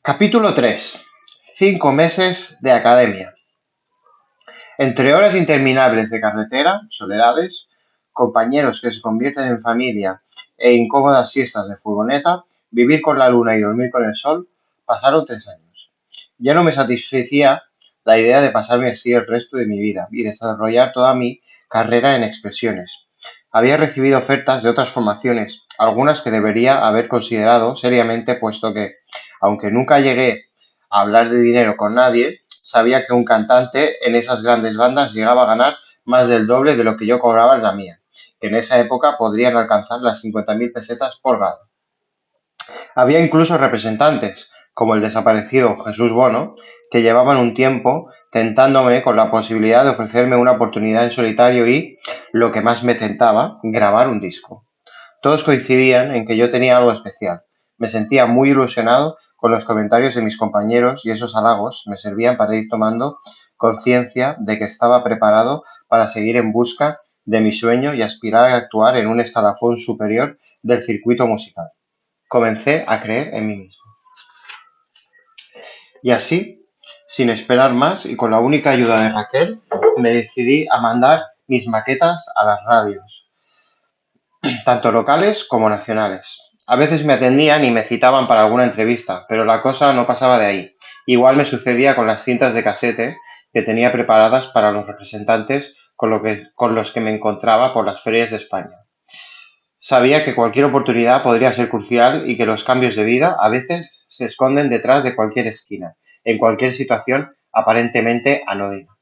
Capítulo 3. 5 meses de academia. Entre horas interminables de carretera, soledades, compañeros que se convierten en familia e incómodas siestas de furgoneta, vivir con la luna y dormir con el sol, pasaron 3 años. Ya no me satisfacía la idea de pasarme así el resto de mi vida y desarrollar toda mi carrera en expresiones. Había recibido ofertas de otras formaciones, algunas que debería haber considerado seriamente, puesto que, aunque nunca llegué a hablar de dinero con nadie, sabía que un cantante en esas grandes bandas llegaba a ganar más del doble de lo que yo cobraba en la mía, que en esa época podrían alcanzar las 50.000 pesetas por gala. Había incluso representantes, como el desaparecido Jesús Bono, que llevaban un tiempo tentándome con la posibilidad de ofrecerme una oportunidad en solitario y, lo que más me tentaba, grabar un disco. Todos coincidían en que yo tenía algo especial. Me sentía muy ilusionado con los comentarios de mis compañeros y esos halagos me servían para ir tomando conciencia de que estaba preparado para seguir en busca de mi sueño y aspirar a actuar en un escalafón superior del circuito musical. Comencé a creer en mí mismo. Y así, sin esperar más y con la única ayuda de Raquel, me decidí a mandar mis maquetas a las radios, tanto locales como nacionales. A veces me atendían y me citaban para alguna entrevista, pero la cosa no pasaba de ahí. Igual me sucedía con las cintas de casete que tenía preparadas para los representantes con los que me encontraba por las ferias de España. Sabía que cualquier oportunidad podría ser crucial y que los cambios de vida a veces se esconden detrás de cualquier esquina, en cualquier situación aparentemente anodina.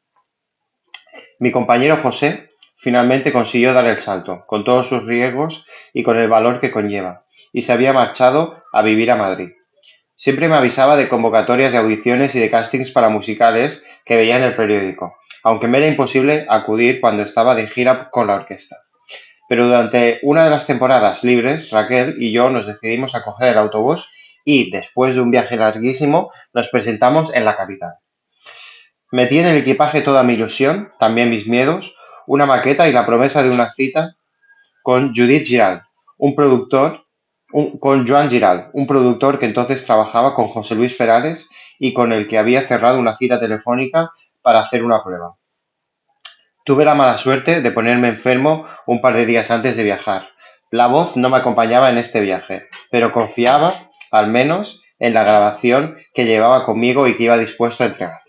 Mi compañero José finalmente consiguió dar el salto, con todos sus riesgos y con el valor que conlleva, y se había marchado a vivir a Madrid. Siempre me avisaba de convocatorias de audiciones y de castings para musicales que veía en el periódico, aunque me era imposible acudir cuando estaba de gira con la orquesta. Pero durante una de las temporadas libres, Raquel y yo nos decidimos a coger el autobús y, después de un viaje larguísimo, nos presentamos en la capital. Metí en el equipaje toda mi ilusión, también mis miedos, una maqueta y la promesa de una cita con Judith Giral, con Joan Giral, un productor que entonces trabajaba con José Luis Perales y con el que había cerrado una cita telefónica para hacer una prueba. Tuve la mala suerte de ponerme enfermo un par de días antes de viajar. La voz no me acompañaba en este viaje, pero confiaba, al menos, en la grabación que llevaba conmigo y que iba dispuesto a entregar.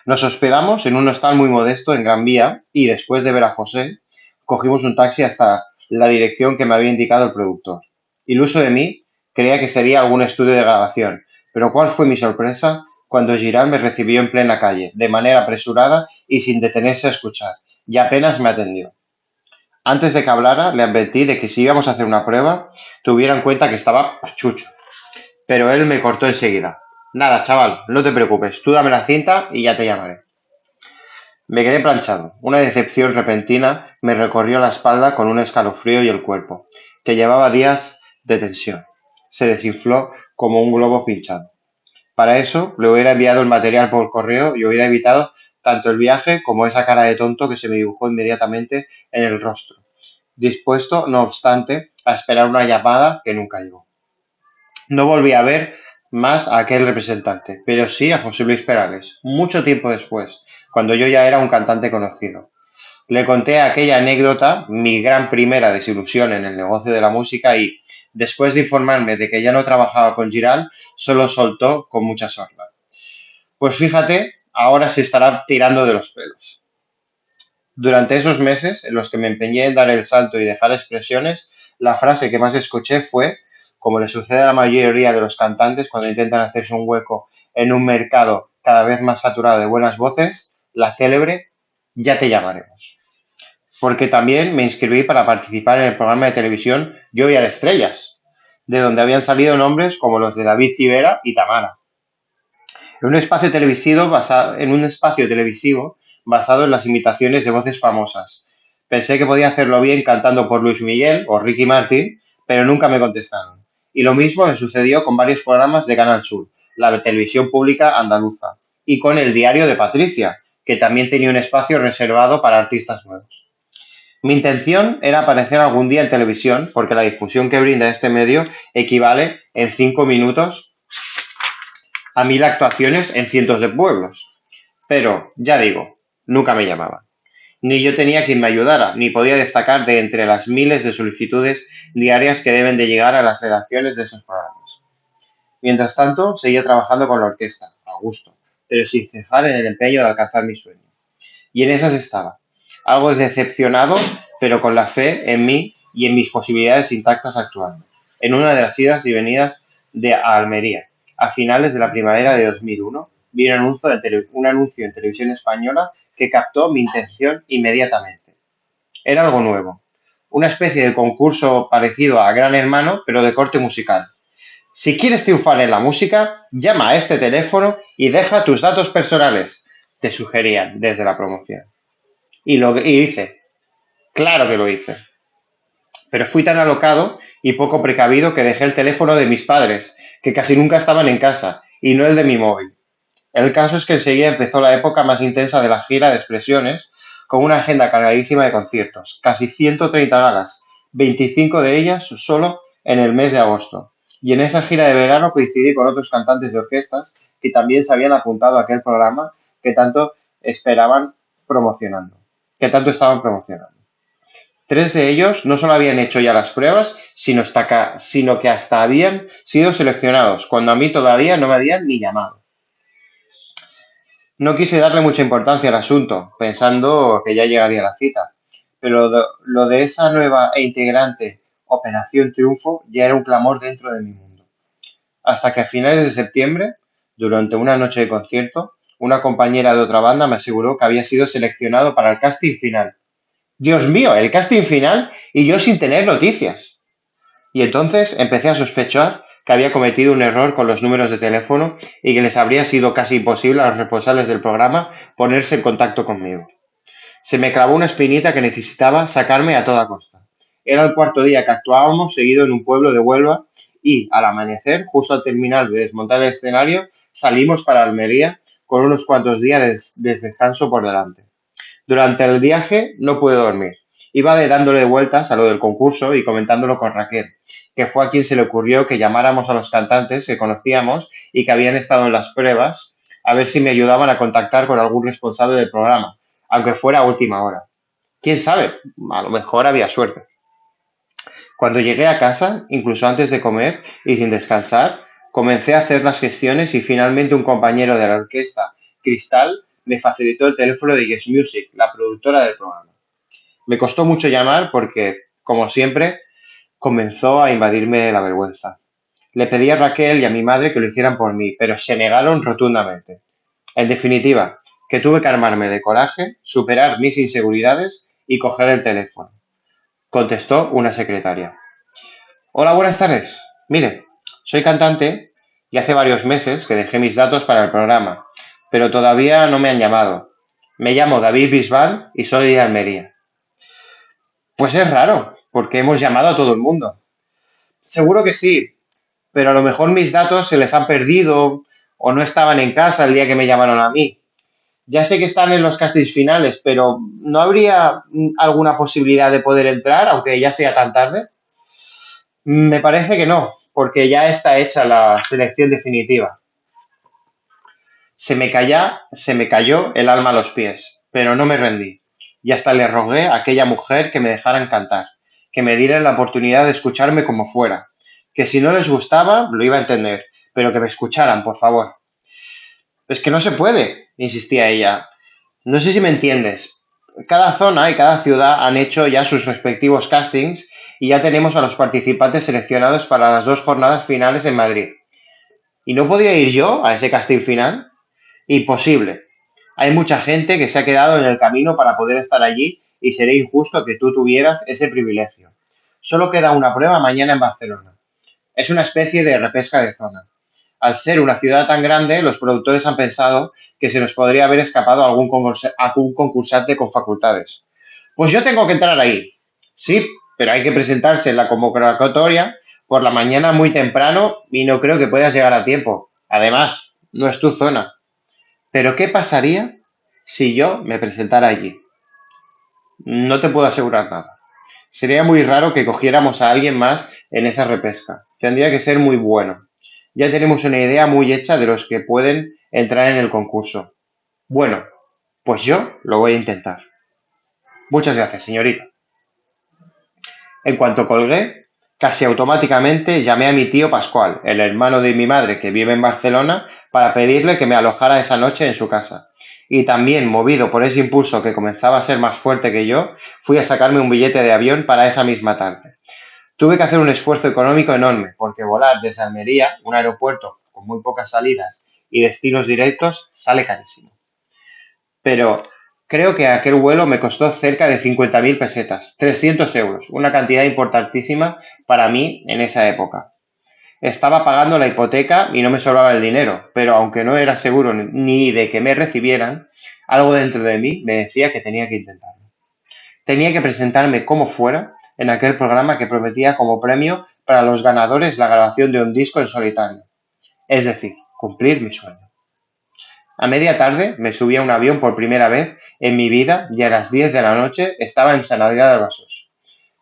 Nos hospedamos en un hostal muy modesto en Gran Vía y, después de ver a José, cogimos un taxi hasta la dirección que me había indicado el productor. Iluso de mí, creía que sería algún estudio de grabación, pero ¿cuál fue mi sorpresa cuando Girard me recibió en plena calle, de manera apresurada y sin detenerse a escuchar, y apenas me atendió? Antes de que hablara, le advertí de que si íbamos a hacer una prueba, tuviera en cuenta que estaba pachucho. Pero él me cortó enseguida. Nada, chaval, no te preocupes, tú dame la cinta y ya te llamaré. Me quedé planchado. Una decepción repentina me recorrió la espalda con un escalofrío y el cuerpo, que llevaba días de tensión, se desinfló como un globo pinchado. Para eso le hubiera enviado el material por correo y hubiera evitado tanto el viaje como esa cara de tonto que se me dibujó inmediatamente en el rostro, dispuesto, no obstante, a esperar una llamada que nunca llegó. No volví a ver más a aquel representante, pero sí a José Luis Perales, mucho tiempo después, cuando yo ya era un cantante conocido. Le conté aquella anécdota, mi gran primera desilusión en el negocio de la música y, después de informarme de que ya no trabajaba con Giral, solo soltó con mucha sorna. Pues fíjate, ahora se estará tirando de los pelos. Durante esos meses en los que me empeñé en dar el salto y dejar expresiones, la frase que más escuché fue, como le sucede a la mayoría de los cantantes cuando intentan hacerse un hueco en un mercado cada vez más saturado de buenas voces, la célebre "ya te llamaremos". Porque también me inscribí para participar en el programa de televisión Lluvia de Estrellas, de donde habían salido nombres como los de David Civera y Tamara. En un espacio televisivo basado en las imitaciones de voces famosas. Pensé que podía hacerlo bien cantando por Luis Miguel o Ricky Martin, pero nunca me contestaron. Y lo mismo me sucedió con varios programas de Canal Sur, la televisión pública andaluza, y con El Diario de Patricia, que también tenía un espacio reservado para artistas nuevos. Mi intención era aparecer algún día en televisión, porque la difusión que brinda este medio equivale en 5 minutos a 1000 actuaciones en cientos de pueblos. Pero, ya digo, nunca me llamaban. Ni yo tenía quien me ayudara, ni podía destacar de entre las miles de solicitudes diarias que deben de llegar a las redacciones de esos programas. Mientras tanto, seguía trabajando con la orquesta, a gusto, pero sin cejar en el empeño de alcanzar mi sueño. Y en esas estaba, algo decepcionado, pero con la fe en mí y en mis posibilidades intactas actuando, en una de las idas y venidas de Almería. A finales de la primavera de 2001, vi un anuncio en televisión española que captó mi intención inmediatamente. Era algo nuevo, una especie de concurso parecido a Gran Hermano, pero de corte musical. Si quieres triunfar en la música, llama a este teléfono y deja tus datos personales, te sugerían desde la promoción. Y hice, claro que lo hice. Pero fui tan alocado y poco precavido que dejé el teléfono de mis padres, que casi nunca estaban en casa, y no el de mi móvil. El caso es que enseguida empezó la época más intensa de la gira de expresiones, con una agenda cargadísima de conciertos, casi 130 galas, 25 de ellas solo en el mes de agosto. Y en esa gira de verano coincidí con otros cantantes de orquestas que también se habían apuntado a aquel programa que tanto esperaban promocionando, que tanto estaban promocionando. Tres de ellos no solo habían hecho ya las pruebas, sino que hasta habían sido seleccionados, cuando a mí todavía no me habían ni llamado. No quise darle mucha importancia al asunto, pensando que ya llegaría la cita, pero lo de esa nueva e integrante Operación Triunfo ya era un clamor dentro de mi mundo. Hasta que a finales de septiembre, durante una noche de concierto, una compañera de otra banda me aseguró que había sido seleccionado para el casting final. Dios mío, el casting final y yo sin tener noticias. Y entonces empecé a sospechar que había cometido un error con los números de teléfono y que les habría sido casi imposible a los responsables del programa ponerse en contacto conmigo. Se me clavó una espinita que necesitaba sacarme a toda costa. Era el cuarto día que actuábamos seguido en un pueblo de Huelva y, al amanecer, justo al terminar de desmontar el escenario, salimos para Almería con unos cuantos días de descanso por delante. Durante el viaje no pude dormir. Iba dándole vueltas a lo del concurso y comentándolo con Raquel, que fue a quien se le ocurrió que llamáramos a los cantantes que conocíamos y que habían estado en las pruebas, a ver si me ayudaban a contactar con algún responsable del programa, aunque fuera a última hora. Quién sabe, a lo mejor había suerte. Cuando llegué a casa, incluso antes de comer y sin descansar, comencé a hacer las gestiones y finalmente un compañero de la orquesta, Cristal, me facilitó el teléfono de Yes Music, la productora del programa. Me costó mucho llamar porque, como siempre, comenzó a invadirme la vergüenza. Le pedí a Raquel y a mi madre que lo hicieran por mí, pero se negaron rotundamente. En definitiva, que tuve que armarme de coraje, superar mis inseguridades y coger el teléfono. Contestó una secretaria. Hola, buenas tardes. Mire, soy cantante y hace varios meses que dejé mis datos para el programa, pero todavía no me han llamado. Me llamo David Bisbal y soy de Almería. Pues es raro, porque hemos llamado a todo el mundo. Seguro que sí, pero a lo mejor mis datos se les han perdido o no estaban en casa el día que me llamaron a mí. Ya sé que están en los castings finales, pero ¿no habría alguna posibilidad de poder entrar, aunque ya sea tan tarde? Me parece que no, porque ya está hecha la selección definitiva. Se me cayó el alma a los pies, pero no me rendí. Y hasta le rogué a aquella mujer que me dejaran cantar, que me dieran la oportunidad de escucharme como fuera, que si no les gustaba lo iba a entender, pero que me escucharan, por favor. Es que no se puede, insistía ella. No sé si me entiendes. Cada zona y cada ciudad han hecho ya sus respectivos castings y ya tenemos a los participantes seleccionados para las 2 jornadas finales en Madrid. ¿Y no podía ir yo a ese casting final? Imposible. Hay mucha gente que se ha quedado en el camino para poder estar allí y sería injusto que tú tuvieras ese privilegio. Solo queda una prueba mañana en Barcelona. Es una especie de repesca de zona. Al ser una ciudad tan grande, los productores han pensado que se nos podría haber escapado algún concursante con facultades. Pues yo tengo que entrar ahí. Sí, pero hay que presentarse en la convocatoria por la mañana muy temprano y no creo que puedas llegar a tiempo. Además, no es tu zona. Pero ¿qué pasaría si yo me presentara allí? No te puedo asegurar nada. Sería muy raro que cogiéramos a alguien más en esa repesca. Tendría que ser muy bueno. Ya tenemos una idea muy hecha de los que pueden entrar en el concurso. Bueno, pues yo lo voy a intentar. Muchas gracias, señorita. En cuanto colgué, casi automáticamente llamé a mi tío Pascual, el hermano de mi madre que vive en Barcelona, para pedirle que me alojara esa noche en su casa. Y también, movido por ese impulso que comenzaba a ser más fuerte que yo, fui a sacarme un billete de avión para esa misma tarde. Tuve que hacer un esfuerzo económico enorme, porque volar desde Almería, un aeropuerto con muy pocas salidas y destinos directos, sale carísimo. Pero creo que aquel vuelo me costó cerca de 50.000 pesetas, 300 euros, una cantidad importantísima para mí en esa época. Estaba pagando la hipoteca y no me sobraba el dinero, pero aunque no era seguro ni de que me recibieran, algo dentro de mí me decía que tenía que intentarlo. Tenía que presentarme como fuera en aquel programa que prometía como premio para los ganadores la grabación de un disco en solitario, es decir, cumplir mi sueño. A media tarde me subí a un avión por primera vez en mi vida y a las 10 de la noche estaba en San Adrià de Besòs,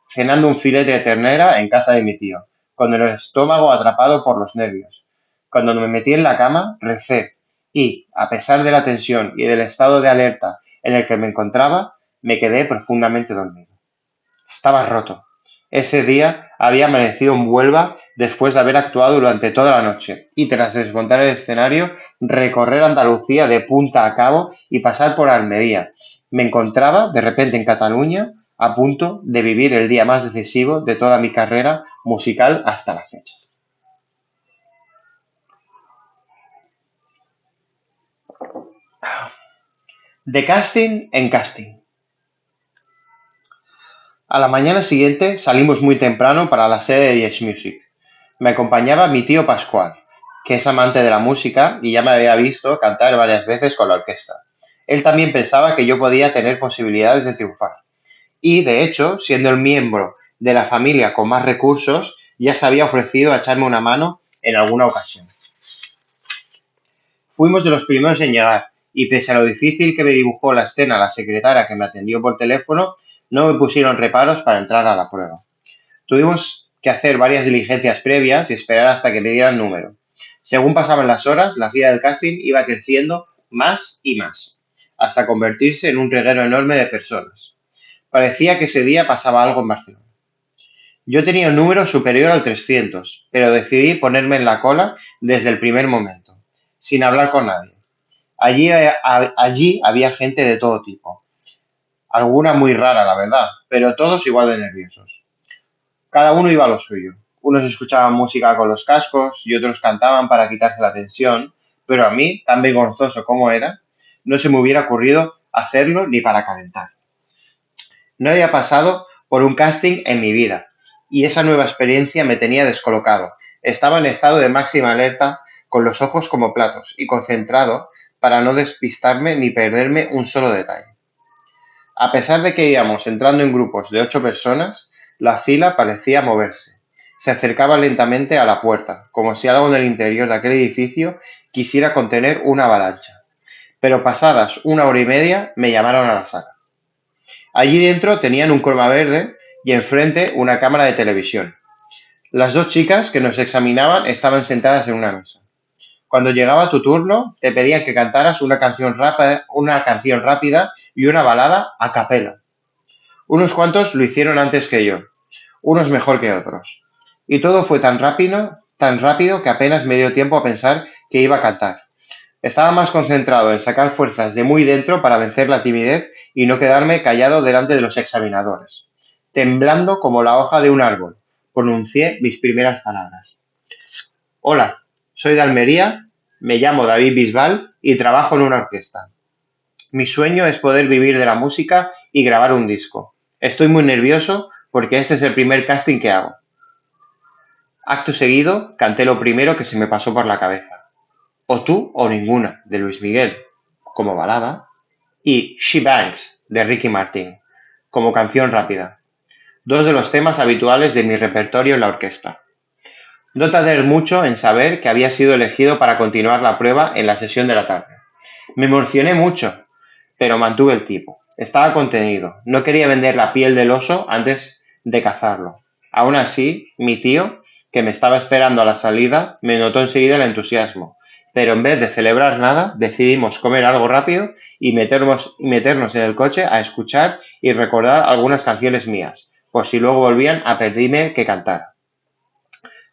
cenando un filete de ternera en casa de mi tío, con el estómago atrapado por los nervios. Cuando me metí en la cama, recé y, a pesar de la tensión y del estado de alerta en el que me encontraba, me quedé profundamente dormido. Estaba roto. Ese día había amanecido en Huelva después de haber actuado durante toda la noche y tras desmontar el escenario, recorrer Andalucía de punta a cabo y pasar por Almería. Me encontraba de repente en Cataluña a punto de vivir el día más decisivo de toda mi carrera musical hasta la fecha. De casting en casting. A la mañana siguiente salimos muy temprano para la sede de Yes Music. Me acompañaba mi tío Pascual, que es amante de la música y ya me había visto cantar varias veces con la orquesta. Él también pensaba que yo podía tener posibilidades de triunfar. Y, de hecho, siendo el miembro de la familia con más recursos, ya se había ofrecido a echarme una mano en alguna ocasión. Fuimos de los primeros en llegar, y pese a lo difícil que me dibujó la escena la secretaria que me atendió por teléfono, no me pusieron reparos para entrar a la prueba. Tuvimos que hacer varias diligencias previas y esperar hasta que me dieran número. Según pasaban las horas, la fila del casting iba creciendo más y más, hasta convertirse en un reguero enorme de personas. Parecía que ese día pasaba algo en Barcelona. Yo tenía un número superior al 300, pero decidí ponerme en la cola desde el primer momento, sin hablar con nadie. Allí había gente de todo tipo, alguna muy rara, la verdad, pero todos igual de nerviosos. Cada uno iba a lo suyo. Unos escuchaban música con los cascos y otros cantaban para quitarse la tensión, pero a mí, tan vergonzoso como era, no se me hubiera ocurrido hacerlo ni para calentar. No había pasado por un casting en mi vida y esa nueva experiencia me tenía descolocado. Estaba en estado de máxima alerta, con los ojos como platos y concentrado para no despistarme ni perderme un solo detalle. A pesar de que íbamos entrando en grupos de 8 personas, la fila parecía moverse. Se acercaba lentamente a la puerta, como si algo en el interior de aquel edificio quisiera contener una avalancha. Pero pasadas 1 hora y media me llamaron a la sala. Allí dentro tenían un croma verde y enfrente una cámara de televisión. Las dos chicas que nos examinaban estaban sentadas en una mesa. Cuando llegaba tu turno, te pedían que cantaras una canción rápida y una balada a capela. Unos cuantos lo hicieron antes que yo, unos mejor que otros. Y todo fue tan rápido que apenas me dio tiempo a pensar que iba a cantar. Estaba más concentrado en sacar fuerzas de muy dentro para vencer la timidez y no quedarme callado delante de los examinadores. Temblando como la hoja de un árbol, pronuncié mis primeras palabras. Hola, soy de Almería, me llamo David Bisbal y trabajo en una orquesta. Mi sueño es poder vivir de la música y grabar un disco. Estoy muy nervioso porque este es el primer casting que hago. Acto seguido, canté lo primero que se me pasó por la cabeza. O tú o ninguna, de Luis Miguel, como balada, y She Bangs, de Ricky Martin, como canción rápida. Dos de los temas habituales de mi repertorio en la orquesta. No tardé mucho en saber que había sido elegido para continuar la prueba en la sesión de la tarde. Me emocioné mucho, pero mantuve el tipo. Estaba contenido. No quería vender la piel del oso antes de cazarlo. Aún así, mi tío, que me estaba esperando a la salida, me notó enseguida el entusiasmo, pero en vez de celebrar nada, decidimos comer algo rápido y meternos en el coche a escuchar y recordar algunas canciones mías, por si luego volvían a pedirme que cantara.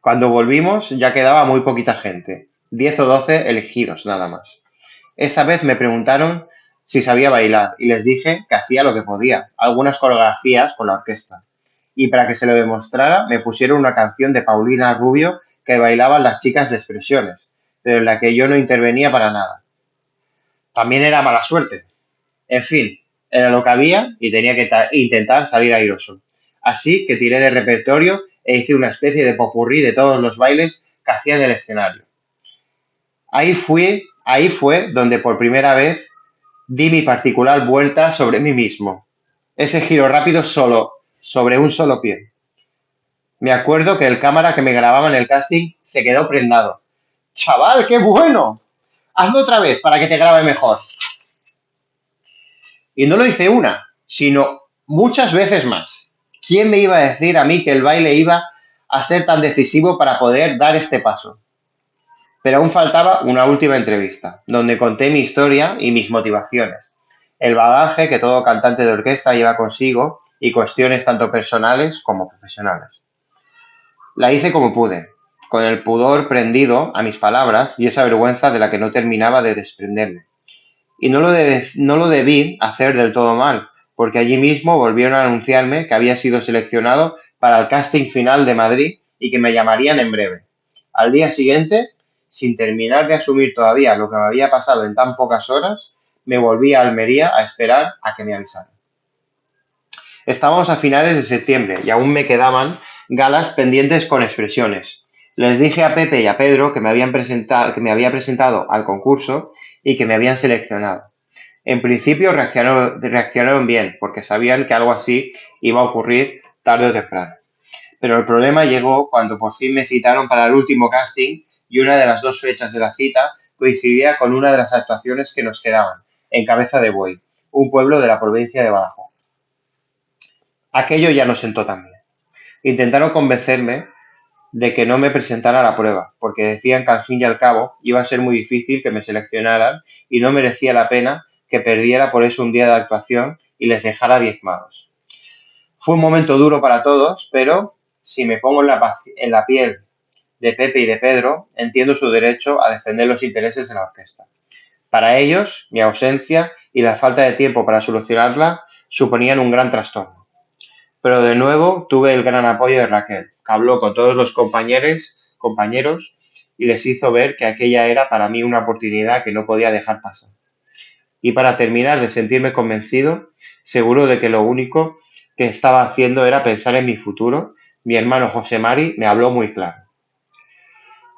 Cuando volvimos ya quedaba muy poquita gente, 10 o 12 elegidos nada más. Esta vez me preguntaron si sabía bailar y les dije que hacía lo que podía, algunas coreografías con la orquesta. Y para que se lo demostrara, me pusieron una canción de Paulina Rubio que bailaban las chicas de expresiones, pero en la que yo no intervenía para nada. También era mala suerte. En fin, era lo que había y tenía que intentar salir airoso. Así que tiré de repertorio e hice una especie de popurrí de todos los bailes que hacía en el escenario. Ahí fue donde por primera vez di mi particular vuelta sobre mí mismo. Ese giro rápido solo, sobre un solo pie. Me acuerdo que el cámara que me grababa en el casting se quedó prendado. ¡Chaval, qué bueno! Hazlo otra vez para que te grabe mejor. Y no lo hice una, sino muchas veces más. ¿Quién me iba a decir a mí que el baile iba a ser tan decisivo para poder dar este paso? Pero aún faltaba una última entrevista, donde conté mi historia y mis motivaciones, el bagaje que todo cantante de orquesta lleva consigo y cuestiones tanto personales como profesionales. La hice como pude, con el pudor prendido a mis palabras y esa vergüenza de la que no terminaba de desprenderme. Y no lo debí hacer del todo mal, porque allí mismo volvieron a anunciarme que había sido seleccionado para el casting final de Madrid y que me llamarían en breve. Al día siguiente, sin terminar de asumir todavía lo que me había pasado en tan pocas horas, me volví a Almería a esperar a que me avisaran. Estábamos a finales de septiembre y aún me quedaban galas pendientes con expresiones. Les dije a Pepe y a Pedro que que me había presentado al concurso y que me habían seleccionado. En principio reaccionaron bien, porque sabían que algo así iba a ocurrir tarde o temprano. Pero el problema llegó cuando por fin me citaron para el último casting y una de las dos fechas de la cita coincidía con una de las actuaciones que nos quedaban, en Cabeza de Buey, un pueblo de la provincia de Badajoz. Aquello ya no sentó tan bien. Intentaron convencerme de que no me presentara a la prueba, porque decían que al fin y al cabo iba a ser muy difícil que me seleccionaran y no merecía la pena que perdiera por eso un día de actuación y les dejara diezmados. Fue un momento duro para todos, pero si me pongo en la piel de Pepe y de Pedro, entiendo su derecho a defender los intereses de la orquesta. Para ellos, mi ausencia y la falta de tiempo para solucionarla suponían un gran trastorno. Pero de nuevo tuve el gran apoyo de Raquel, que habló con todos los compañeros y les hizo ver que aquella era para mí una oportunidad que no podía dejar pasar. Y para terminar de sentirme convencido, seguro de que lo único que estaba haciendo era pensar en mi futuro, mi hermano José Mari me habló muy claro.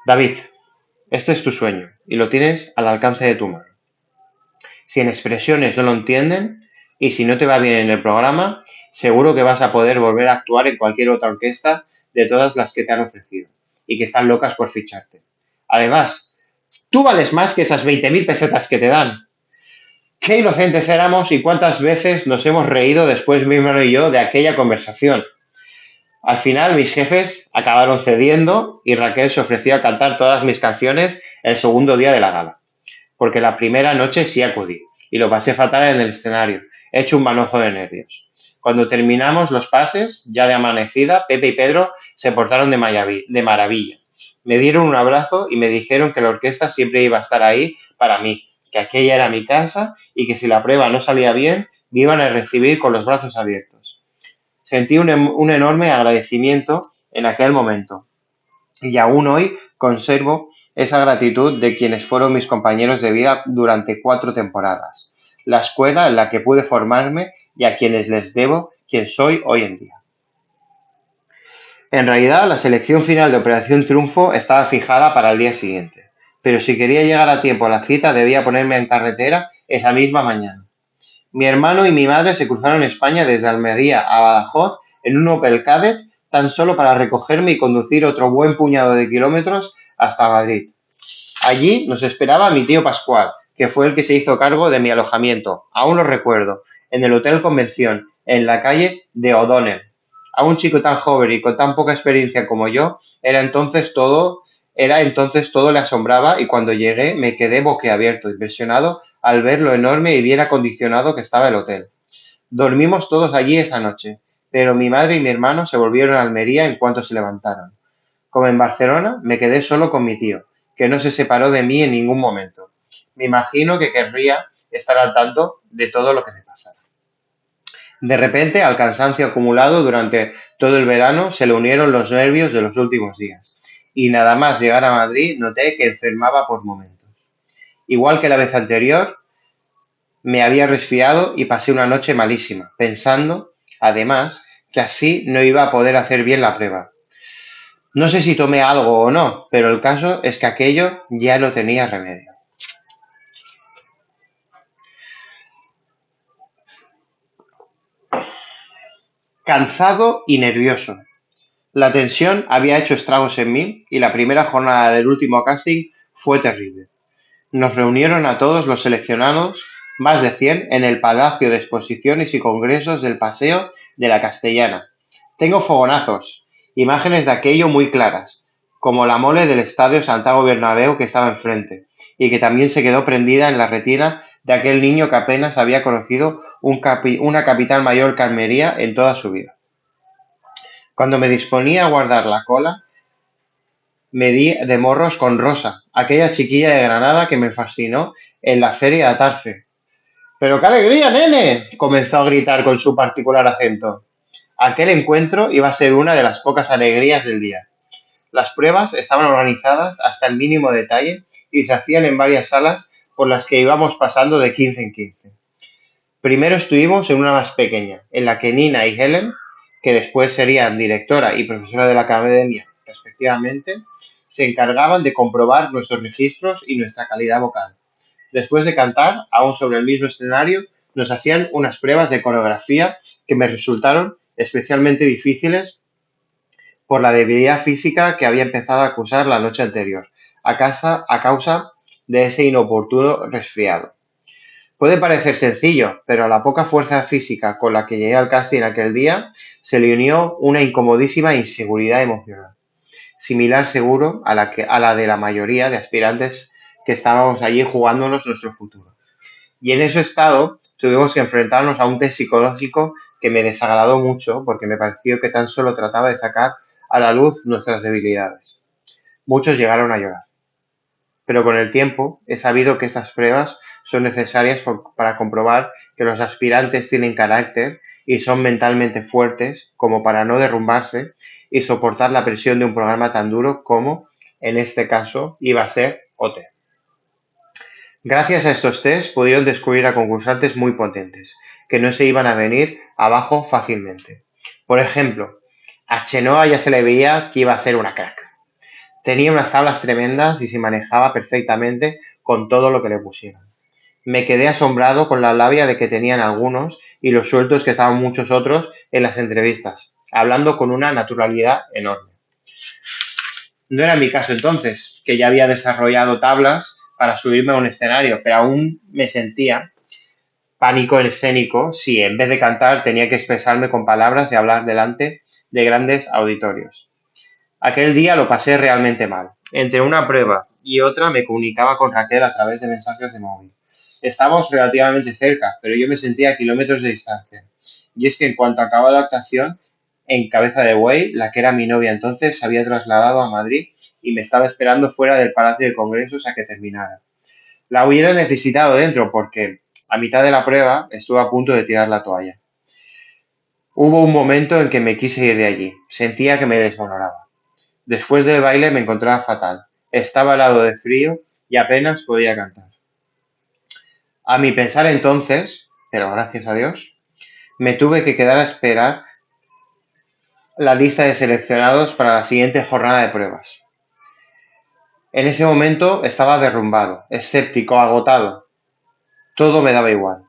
David, este es tu sueño y lo tienes al alcance de tu mano. Si en expresiones no lo entienden y si no te va bien en el programa, seguro que vas a poder volver a actuar en cualquier otra orquesta de todas las que te han ofrecido y que están locas por ficharte. Además, tú vales más que esas 20.000 pesetas que te dan. Qué inocentes éramos y cuántas veces nos hemos reído después mi hermano y yo de aquella conversación. Al final mis jefes acabaron cediendo y Raquel se ofreció a cantar todas mis canciones el segundo día de la gala, porque la primera noche sí acudí y lo pasé fatal en el escenario, hecho un manojo de nervios. Cuando terminamos los pases, ya de amanecida, Pepe y Pedro se portaron de maravilla. Me dieron un abrazo y me dijeron que la orquesta siempre iba a estar ahí para mí, que aquella era mi casa y que si la prueba no salía bien, me iban a recibir con los brazos abiertos. Sentí un enorme agradecimiento en aquel momento y aún hoy conservo esa gratitud de quienes fueron mis compañeros de vida durante 4 temporadas, la escuela en la que pude formarme y a quienes les debo quien soy hoy en día. En realidad, la selección final de Operación Triunfo estaba fijada para el día siguiente, pero si quería llegar a tiempo a la cita debía ponerme en carretera esa misma mañana. Mi hermano y mi madre se cruzaron España desde Almería a Badajoz en un Opel Kadett tan solo para recogerme y conducir otro buen puñado de kilómetros hasta Madrid. Allí nos esperaba mi tío Pascual, que fue el que se hizo cargo de mi alojamiento, aún lo recuerdo, en el Hotel Convención, en la calle de O'Donnell. A un chico tan joven y con tan poca experiencia como yo, era entonces todo le asombraba y cuando llegué me quedé boquiabierto, impresionado al ver lo enorme y bien acondicionado que estaba el hotel. Dormimos todos allí esa noche, pero mi madre y mi hermano se volvieron a Almería en cuanto se levantaron. Como en Barcelona, me quedé solo con mi tío, que no se separó de mí en ningún momento. Me imagino que querría estar al tanto de todo lo que me pasara. De repente, al cansancio acumulado durante todo el verano, se le unieron los nervios de los últimos días. Y nada más llegar a Madrid, noté que enfermaba por momentos. Igual que la vez anterior, me había resfriado y pasé una noche malísima, pensando, además, que así no iba a poder hacer bien la prueba. No sé si tomé algo o no, pero el caso es que aquello ya no tenía remedio. Cansado y nervioso. La tensión había hecho estragos en mí y la primera jornada del último casting fue terrible. Nos reunieron a todos los seleccionados, más de 100, en el Palacio de Exposiciones y Congresos del Paseo de la Castellana. Tengo fogonazos, imágenes de aquello muy claras, como la mole del Estadio Santiago Bernabéu que estaba enfrente, y que también se quedó prendida en la retina de aquel niño que apenas había conocido una capital mayor que Almería en toda su vida. Cuando me disponía a guardar la cola, me di de morros con Rosa, aquella chiquilla de Granada que me fascinó en la feria de Tarfe. ¡Pero qué alegría, nene! Comenzó a gritar con su particular acento. Aquel encuentro iba a ser una de las pocas alegrías del día. Las pruebas estaban organizadas hasta el mínimo detalle y se hacían en varias salas por las que íbamos pasando de 15 en 15. Primero estuvimos en una más pequeña, en la que Nina y Helen, que después serían directora y profesora de la academia respectivamente, se encargaban de comprobar nuestros registros y nuestra calidad vocal. Después de cantar, aún sobre el mismo escenario, nos hacían unas pruebas de coreografía que me resultaron especialmente difíciles por la debilidad física que había empezado a acusar la noche anterior, a causa de ese inoportuno resfriado. Puede parecer sencillo, pero a la poca fuerza física con la que llegué al casting aquel día se le unió una incomodísima inseguridad emocional, similar seguro a la de la mayoría de aspirantes que estábamos allí jugándonos nuestro futuro. Y en ese estado tuvimos que enfrentarnos a un test psicológico que me desagradó mucho porque me pareció que tan solo trataba de sacar a la luz nuestras debilidades. Muchos llegaron a llorar. Pero con el tiempo he sabido que estas pruebas son necesarias para comprobar que los aspirantes tienen carácter y son mentalmente fuertes como para no derrumbarse y soportar la presión de un programa tan duro como, en este caso, iba a ser OT. Gracias a estos tests pudieron descubrir a concursantes muy potentes, que no se iban a venir abajo fácilmente. Por ejemplo, a Chenoa ya se le veía que iba a ser una crack. Tenía unas tablas tremendas y se manejaba perfectamente con todo lo que le pusieran. Me quedé asombrado con la labia de que tenían algunos y los sueltos que estaban muchos otros en las entrevistas, hablando con una naturalidad enorme. No era mi caso entonces, que ya había desarrollado tablas para subirme a un escenario, pero aún me sentía pánico escénico si en vez de cantar tenía que expresarme con palabras y hablar delante de grandes auditorios. Aquel día lo pasé realmente mal. Entre una prueba y otra me comunicaba con Raquel a través de mensajes de móvil. Estábamos relativamente cerca, pero yo me sentía a kilómetros de distancia. Y es que en cuanto acabó la actuación, en Cabeza de Buey, la que era mi novia entonces, se había trasladado a Madrid y me estaba esperando fuera del Palacio de Congresos a que terminara. La hubiera necesitado dentro porque a mitad de la prueba estuve a punto de tirar la toalla. Hubo un momento en que me quise ir de allí. Sentía que me desmoronaba. Después del baile me encontraba fatal. Estaba helado de frío y apenas podía cantar. A mi pensar entonces, pero gracias a Dios, me tuve que quedar a esperar la lista de seleccionados para la siguiente jornada de pruebas. En ese momento estaba derrumbado, escéptico, agotado. Todo me daba igual.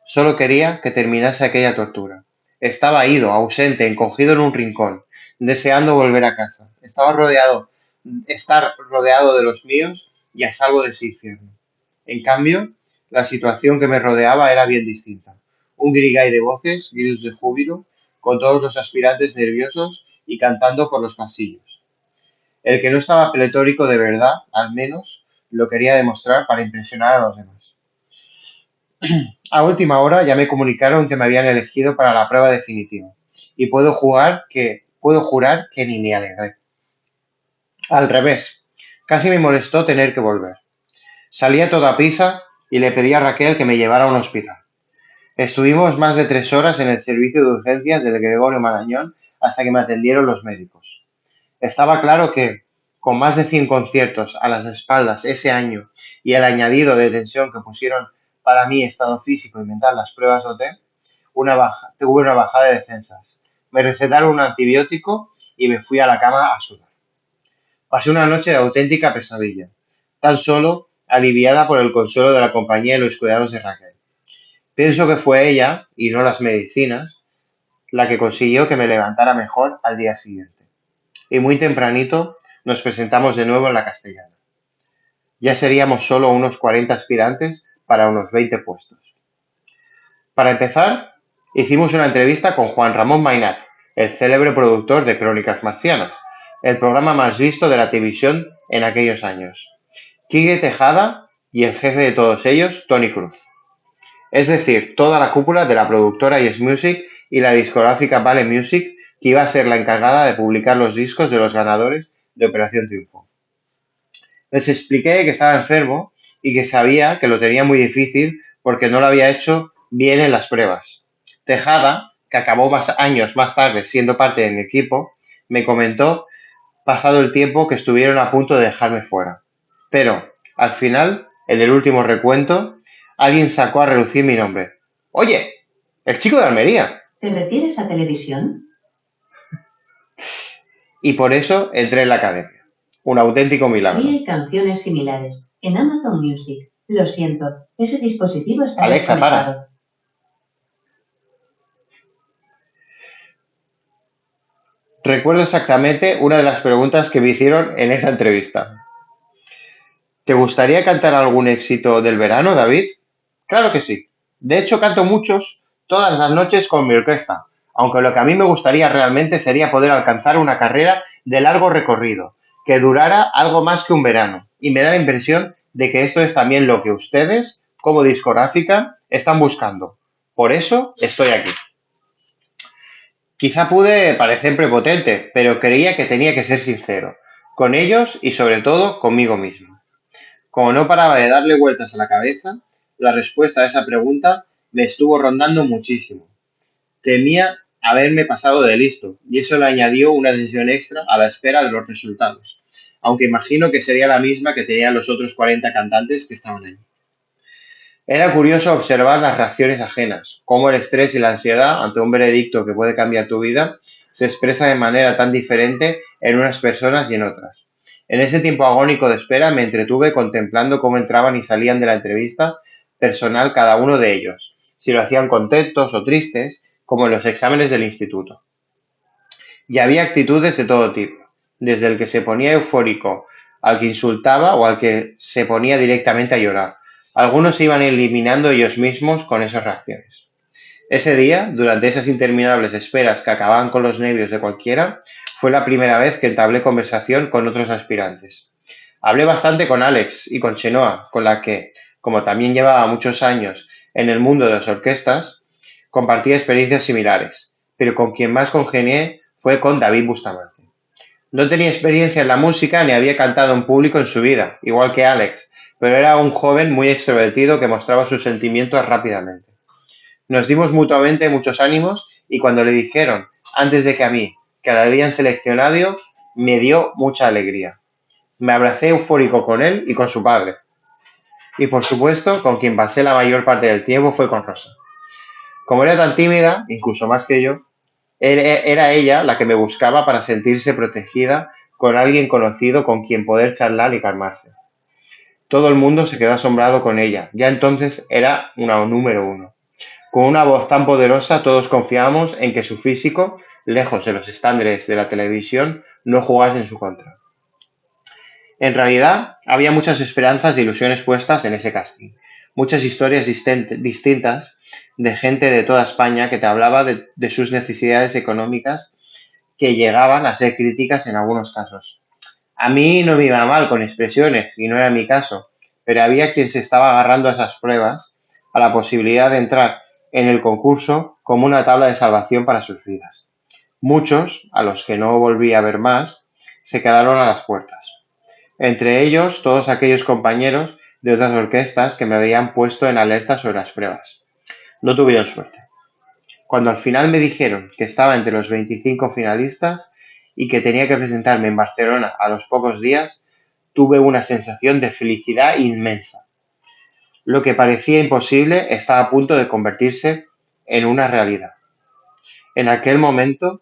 Solo quería que terminase aquella tortura. Estaba ido, ausente, encogido en un rincón, deseando volver a casa. Estar rodeado de los míos y a salvo de ese infierno. En cambio, la situación que me rodeaba era bien distinta. Un grigay de voces, gritos de júbilo, con todos los aspirantes nerviosos y cantando por los pasillos. El que no estaba pletórico de verdad, al menos, lo quería demostrar para impresionar a los demás. A última hora ya me comunicaron que me habían elegido para la prueba definitiva y puedo jurar que ni me alegré. Al revés, casi me molestó tener que volver. Salí a toda prisa y le pedí a Raquel que me llevara a un hospital. Estuvimos más de 3 horas en el servicio de urgencias del Gregorio Marañón hasta que me atendieron los médicos. Estaba claro que, con más de 100 conciertos a las espaldas ese año y el añadido de tensión que pusieron para mi estado físico y mental las pruebas OT, tuve una bajada de defensas. Me recetaron un antibiótico y me fui a la cama a sudar. Pasé una noche de auténtica pesadilla, tan solo aliviada por el consuelo de la compañía y los cuidados de Raquel. Pienso que fue ella, y no las medicinas, la que consiguió que me levantara mejor al día siguiente. Y muy tempranito nos presentamos de nuevo en la Castellana. Ya seríamos solo unos 40 aspirantes para unos 20 puestos. Para empezar, hicimos una entrevista con Juan Ramón Mainat, el célebre productor de Crónicas Marcianas, el programa más visto de la televisión en aquellos años. Quique Tejada y el jefe de todos ellos, Tony Cruz. Es decir, toda la cúpula de la productora Yes Music y la discográfica Vale Music, que iba a ser la encargada de publicar los discos de los ganadores de Operación Triunfo. Les expliqué que estaba enfermo y que sabía que lo tenía muy difícil porque no lo había hecho bien en las pruebas. Tejada, que acabó más años más tarde siendo parte de mi equipo, me comentó, pasado el tiempo, que estuvieron a punto de dejarme fuera. Pero, al final, en el último recuento, alguien sacó a relucir mi nombre. ¡Oye! ¡El chico de Almería! ¿Te refieres a televisión? Y por eso entré en la academia. Un auténtico milagro. Y hay canciones similares. En Amazon Music. Lo siento, ese dispositivo está Alexa, desconectado. para. Recuerdo exactamente una de las preguntas que me hicieron en esa entrevista. ¿Te gustaría cantar algún éxito del verano, David? Claro que sí. De hecho, canto muchos todas las noches con mi orquesta, aunque lo que a mí me gustaría realmente sería poder alcanzar una carrera de largo recorrido, que durara algo más que un verano, y me da la impresión de que esto es también lo que ustedes, como discográfica, están buscando. Por eso estoy aquí. Quizá pude parecer prepotente, pero creía que tenía que ser sincero, con ellos y sobre todo conmigo mismo. Como no paraba de darle vueltas a la cabeza, la respuesta a esa pregunta me estuvo rondando muchísimo. Temía haberme pasado de listo, y eso le añadió una tensión extra a la espera de los resultados, aunque imagino que sería la misma que tenían los otros 40 cantantes que estaban allí. Era curioso observar las reacciones ajenas, cómo el estrés y la ansiedad ante un veredicto que puede cambiar tu vida se expresa de manera tan diferente en unas personas y en otras. En ese tiempo agónico de espera me entretuve contemplando cómo entraban y salían de la entrevista personal cada uno de ellos, si lo hacían contentos o tristes, como en los exámenes del instituto. Y había actitudes de todo tipo, desde el que se ponía eufórico, al que insultaba o al que se ponía directamente a llorar. Algunos se iban eliminando ellos mismos con esas reacciones. Ese día, durante esas interminables esperas que acababan con los nervios de cualquiera, fue la primera vez que entablé conversación con otros aspirantes. Hablé bastante con Alex y con Chenoa, con la que, como también llevaba muchos años en el mundo de las orquestas, compartía experiencias similares, pero con quien más congenié fue con David Bustamante. No tenía experiencia en la música ni había cantado en público en su vida, igual que Alex, pero era un joven muy extrovertido que mostraba sus sentimientos rápidamente. Nos dimos mutuamente muchos ánimos y cuando le dijeron, antes de que a mí, que la habían seleccionado, me dio mucha alegría. Me abracé eufórico con él y con su padre. Y por supuesto, con quien pasé la mayor parte del tiempo fue con Rosa. Como era tan tímida, incluso más que yo, era ella la que me buscaba para sentirse protegida con alguien conocido con quien poder charlar y calmarse. Todo el mundo se quedó asombrado con ella, ya entonces era una número uno. Con una voz tan poderosa todos confiábamos en que su físico, lejos de los estándares de la televisión, no jugase en su contra. En realidad, había muchas esperanzas e ilusiones puestas en ese casting. muchas historias distintas de gente de toda España que te hablaba de sus necesidades económicas que llegaban a ser críticas en algunos casos. A mí no me iba mal con expresiones, y no era mi caso, pero había quien se estaba agarrando a esas pruebas, a la posibilidad de entrar en el concurso como una tabla de salvación para sus vidas. Muchos, a los que no volví a ver más, se quedaron a las puertas. Entre ellos, todos aquellos compañeros de otras orquestas que me habían puesto en alerta sobre las pruebas. No tuvieron suerte. Cuando al final me dijeron que estaba entre los 25 finalistas y que tenía que presentarme en Barcelona a los pocos días, tuve una sensación de felicidad inmensa. Lo que parecía imposible estaba a punto de convertirse en una realidad. En aquel momento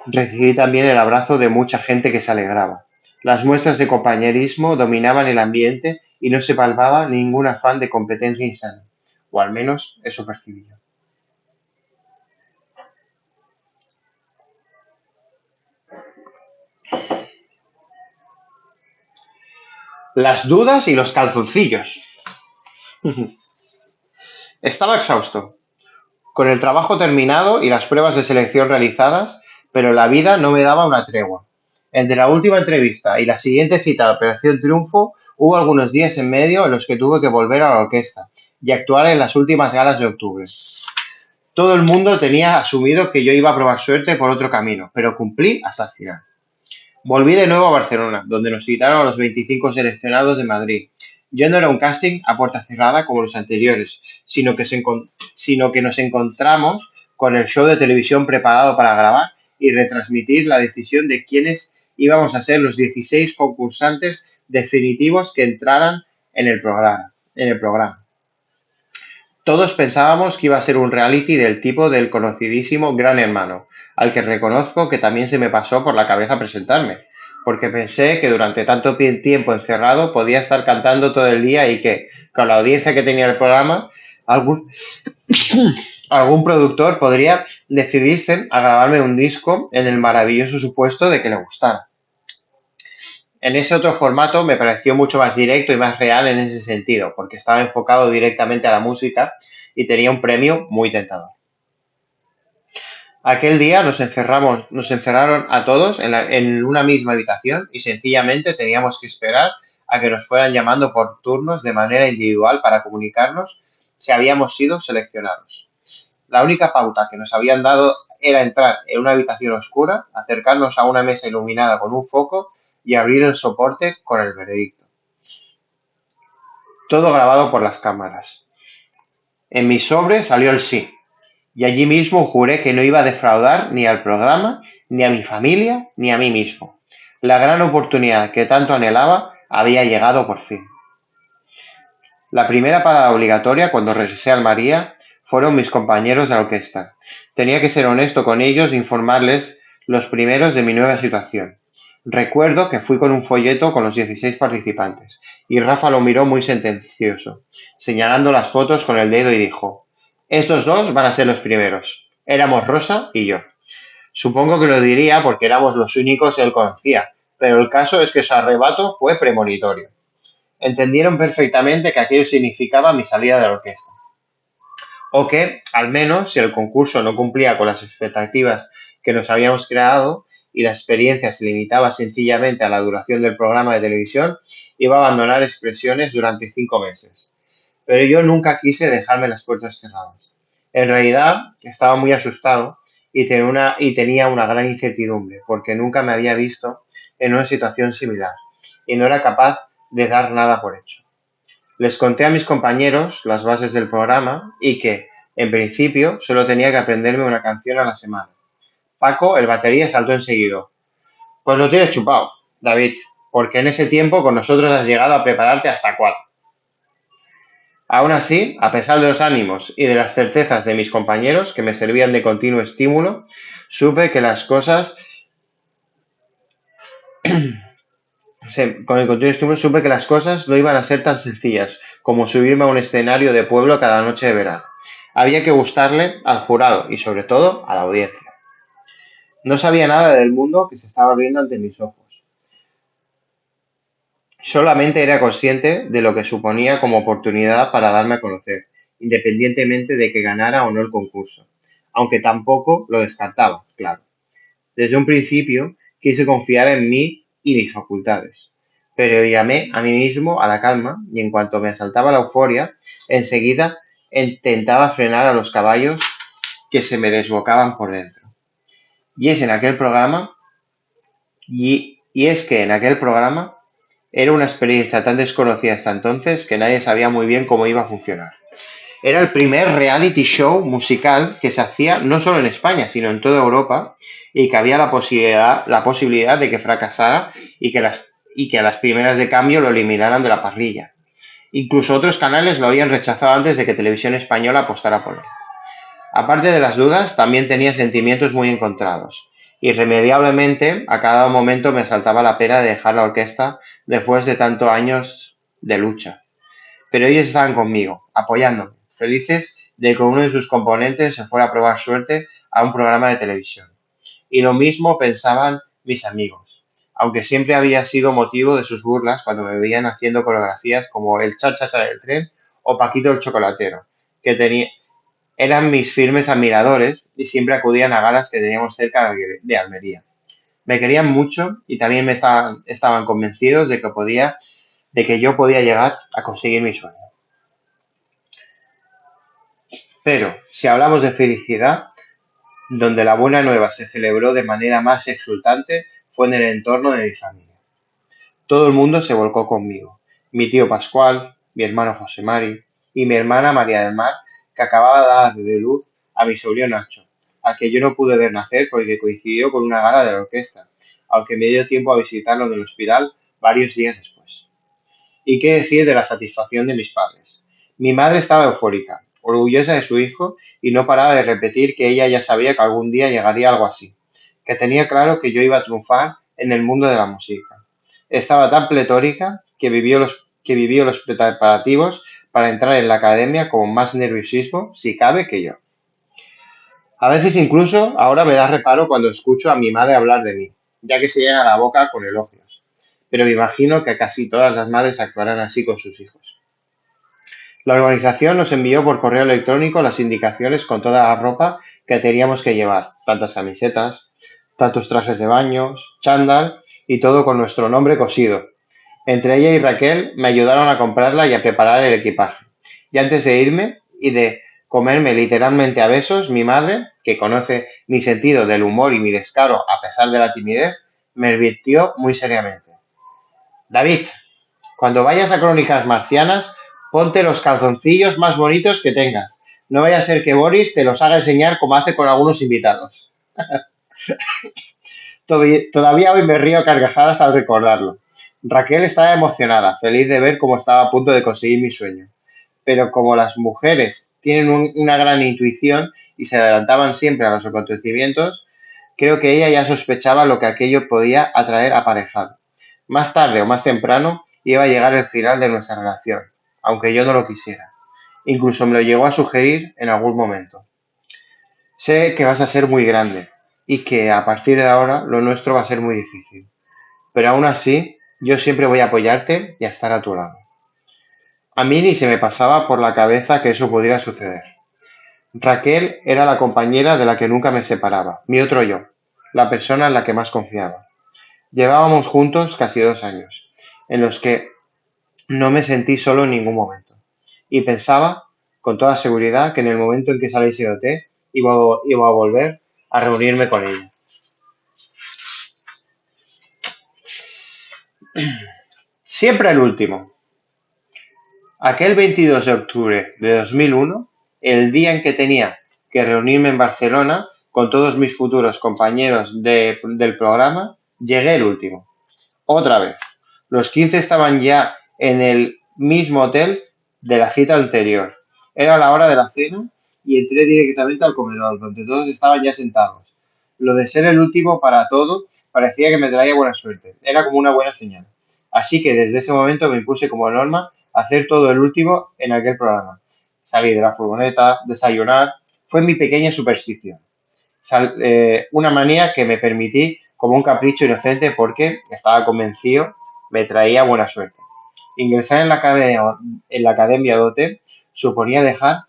recibí también el abrazo de mucha gente que se alegraba. Las muestras de compañerismo dominaban el ambiente y no se palpaba ningún afán de competencia insana, o al menos eso percibí yo. Las dudas y los calzoncillos. Estaba exhausto, con el trabajo terminado y las pruebas de selección realizadas, pero la vida no me daba una tregua. Entre la última entrevista y la siguiente cita de Operación Triunfo, hubo algunos días en medio en los que tuve que volver a la orquesta y actuar en las últimas galas de octubre. Todo el mundo tenía asumido que yo iba a probar suerte por otro camino, pero cumplí hasta el final. Volví de nuevo a Barcelona, donde nos citaron a los 25 seleccionados de Madrid. Ya no era un casting a puerta cerrada como los anteriores, sino que nos encontramos con el show de televisión preparado para grabar y retransmitir la decisión de quiénes íbamos a ser los 16 concursantes definitivos que entraran en el programa. Todos pensábamos que iba a ser un reality del tipo del conocidísimo Gran Hermano, al que reconozco que también se me pasó por la cabeza presentarme, porque pensé que durante tanto tiempo encerrado podía estar cantando todo el día y que, con la audiencia que tenía el programa, algún, algún productor podría decidirse a grabarme un disco en el maravilloso supuesto de que le gustara. En ese otro formato me pareció mucho más directo y más real en ese sentido, porque estaba enfocado directamente a la música y tenía un premio muy tentador. Aquel día nos encerraron a todos en una misma habitación y sencillamente teníamos que esperar a que nos fueran llamando por turnos de manera individual para comunicarnos si habíamos sido seleccionados. La única pauta que nos habían dado era entrar en una habitación oscura, acercarnos a una mesa iluminada con un foco y abrir el soporte con el veredicto. Todo grabado por las cámaras. En mi sobre salió el sí, y allí mismo juré que no iba a defraudar ni al programa, ni a mi familia, ni a mí mismo. La gran oportunidad que tanto anhelaba había llegado por fin. La primera parada obligatoria cuando regresé al María fueron mis compañeros de la orquesta. Tenía que ser honesto con ellos e informarles los primeros de mi nueva situación. Recuerdo que fui con un folleto con los 16 participantes, y Rafa lo miró muy sentencioso, señalando las fotos con el dedo y dijo: estos dos van a ser los primeros. Éramos Rosa y yo. Supongo que lo diría porque éramos los únicos que él conocía, pero el caso es que su arrebato fue premonitorio. Entendieron perfectamente que aquello significaba mi salida de la orquesta. O que, al menos, si el concurso no cumplía con las expectativas que nos habíamos creado y la experiencia se limitaba sencillamente a la duración del programa de televisión, iba a abandonar expresiones durante 5 meses. Pero yo nunca quise dejarme las puertas cerradas. En realidad, estaba muy asustado y tenía una gran incertidumbre, porque nunca me había visto en una situación similar y no era capaz de dar nada por hecho. Les conté a mis compañeros las bases del programa y que, en principio, solo tenía que aprenderme una canción a la semana. Paco, el batería, saltó enseguida. Pues lo tienes chupado, David, porque en ese tiempo con nosotros has llegado a prepararte hasta cuatro. Aún así, a pesar de los ánimos y de las certezas de mis compañeros, que me servían de continuo estímulo, supe que las cosas con el continuo estímulo supe que las cosas no iban a ser tan sencillas como subirme a un escenario de pueblo cada noche de verano. Había que gustarle al jurado y, sobre todo, a la audiencia. No sabía nada del mundo que se estaba abriendo ante mis ojos. Solamente era consciente de lo que suponía como oportunidad para darme a conocer, independientemente de que ganara o no el concurso, aunque tampoco lo descartaba, claro. Desde un principio quise confiar en mí y mis facultades, pero llamé a mí mismo a la calma y en cuanto me asaltaba la euforia, enseguida intentaba frenar a los caballos que se me desbocaban por dentro. Y es en aquel programa, y es que en aquel programa era una experiencia tan desconocida hasta entonces que nadie sabía muy bien cómo iba a funcionar. Era el primer reality show musical que se hacía no solo en España, sino en toda Europa, y que había la posibilidad de que fracasara y que a las primeras de cambio lo eliminaran de la parrilla. Incluso otros canales lo habían rechazado antes de que Televisión Española apostara por él. Aparte de las dudas, también tenía sentimientos muy encontrados. Irremediablemente, a cada momento me saltaba la pena de dejar la orquesta después de tantos años de lucha. Pero ellos estaban conmigo, apoyándome, felices de que uno de sus componentes se fuera a probar suerte a un programa de televisión. Y lo mismo pensaban mis amigos, aunque siempre había sido motivo de sus burlas cuando me veían haciendo coreografías como el cha-cha-cha del tren o Paquito el chocolatero, que eran mis firmes admiradores y siempre acudían a galas que teníamos cerca de Almería. Me querían mucho y también estaban convencidos de que yo podía llegar a conseguir mi sueño. Pero, si hablamos de felicidad, donde la buena nueva se celebró de manera más exultante fue en el entorno de mi familia. Todo el mundo se volcó conmigo. Mi tío Pascual, mi hermano José Mari y mi hermana María del Mar, que acababa de dar de luz a mi sobrino Nacho, al que yo no pude ver nacer porque coincidió con una gala de la orquesta, aunque me dio tiempo a visitarlo en el hospital varios días después. ¿Y qué decir de la satisfacción de mis padres? Mi madre estaba eufórica, orgullosa de su hijo, y no paraba de repetir que ella ya sabía que algún día llegaría algo así, que tenía claro que yo iba a triunfar en el mundo de la música. Estaba tan pletórica que vivió los preparativos para entrar en la academia con más nerviosismo, si cabe, que yo. A veces incluso ahora me da reparo cuando escucho a mi madre hablar de mí, ya que se llena la boca con elogios. Pero me imagino que casi todas las madres actuarán así con sus hijos. La organización nos envió por correo electrónico las indicaciones con toda la ropa que teníamos que llevar, tantas camisetas, tantos trajes de baño, chándal y todo con nuestro nombre cosido. Entre ella y Raquel me ayudaron a comprarla y a preparar el equipaje. Y antes de irme y de comerme literalmente a besos, mi madre, que conoce mi sentido del humor y mi descaro a pesar de la timidez, me advirtió muy seriamente. David, cuando vayas a Crónicas Marcianas, ponte los calzoncillos más bonitos que tengas. No vaya a ser que Boris te los haga enseñar como hace con algunos invitados. Todavía hoy me río a carcajadas al recordarlo. Raquel estaba emocionada, feliz de ver cómo estaba a punto de conseguir mi sueño. Pero como las mujeres tienen una gran intuición y se adelantaban siempre a los acontecimientos, creo que ella ya sospechaba lo que aquello podía atraer aparejado. Más tarde o más temprano iba a llegar el final de nuestra relación, aunque yo no lo quisiera. Incluso me lo llegó a sugerir en algún momento. Sé que vas a ser muy grande y que a partir de ahora lo nuestro va a ser muy difícil, pero aún así yo siempre voy a apoyarte y a estar a tu lado. A mí ni se me pasaba por la cabeza que eso pudiera suceder. Raquel era la compañera de la que nunca me separaba, mi otro yo, la persona en la que más confiaba. Llevábamos juntos casi 2 años, en los que no me sentí solo en ningún momento. Y pensaba, con toda seguridad, que en el momento en que saliese de OT iba a volver a reunirme con ella. Siempre el último. Aquel 22 de octubre de 2001, el día en que tenía que reunirme en Barcelona con todos mis futuros compañeros del programa, llegué el último. Otra vez. Los 15 estaban ya en el mismo hotel de la cita anterior. Era la hora de la cena y entré directamente al comedor, donde todos estaban ya sentados. Lo de ser el último para todo parecía que me traía buena suerte. Era como una buena señal. Así que desde ese momento me impuse como norma hacer todo el último en aquel programa. Salir de la furgoneta, desayunar, fue mi pequeña superstición. Una manía que me permití como un capricho inocente porque estaba convencido me traía buena suerte. Ingresar en la academia DOTE suponía dejar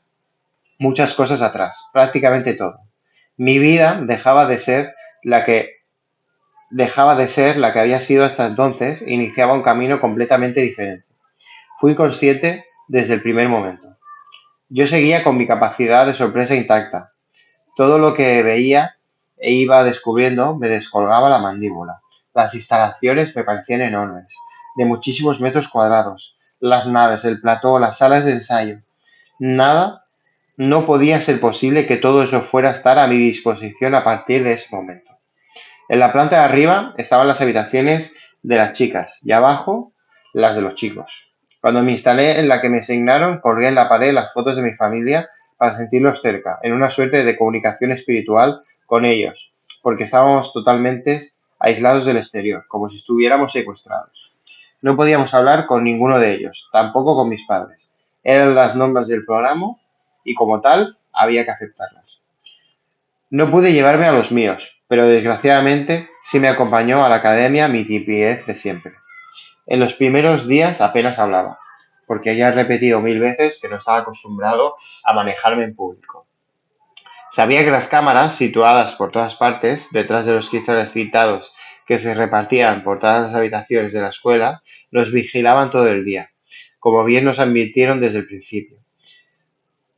muchas cosas atrás, prácticamente todo. Mi vida la que dejaba de ser la que había sido hasta entonces e iniciaba un camino completamente diferente. Fui consciente desde el primer momento. Yo seguía con mi capacidad de sorpresa intacta. Todo lo que veía e iba descubriendo me descolgaba la mandíbula. Las instalaciones me parecían enormes, de muchísimos metros cuadrados. Las naves, el plató, las salas de ensayo. Nada, no podía ser posible que todo eso fuera a estar a mi disposición a partir de ese momento. En la planta de arriba estaban las habitaciones de las chicas y abajo las de los chicos. Cuando me instalé en la que me asignaron, colgué en la pared las fotos de mi familia para sentirlos cerca, en una suerte de comunicación espiritual con ellos, porque estábamos totalmente aislados del exterior, como si estuviéramos secuestrados. No podíamos hablar con ninguno de ellos, tampoco con mis padres. Eran las normas del programa y como tal había que aceptarlas. No pude llevarme a los míos, pero desgraciadamente sí me acompañó a la academia mi timidez de siempre. En los primeros días apenas hablaba, porque ya he repetido 1000 veces que no estaba acostumbrado a manejarme en público. Sabía que las cámaras, situadas por todas partes, detrás de los cristales tintados que se repartían por todas las habitaciones de la escuela, nos vigilaban todo el día, como bien nos advirtieron desde el principio.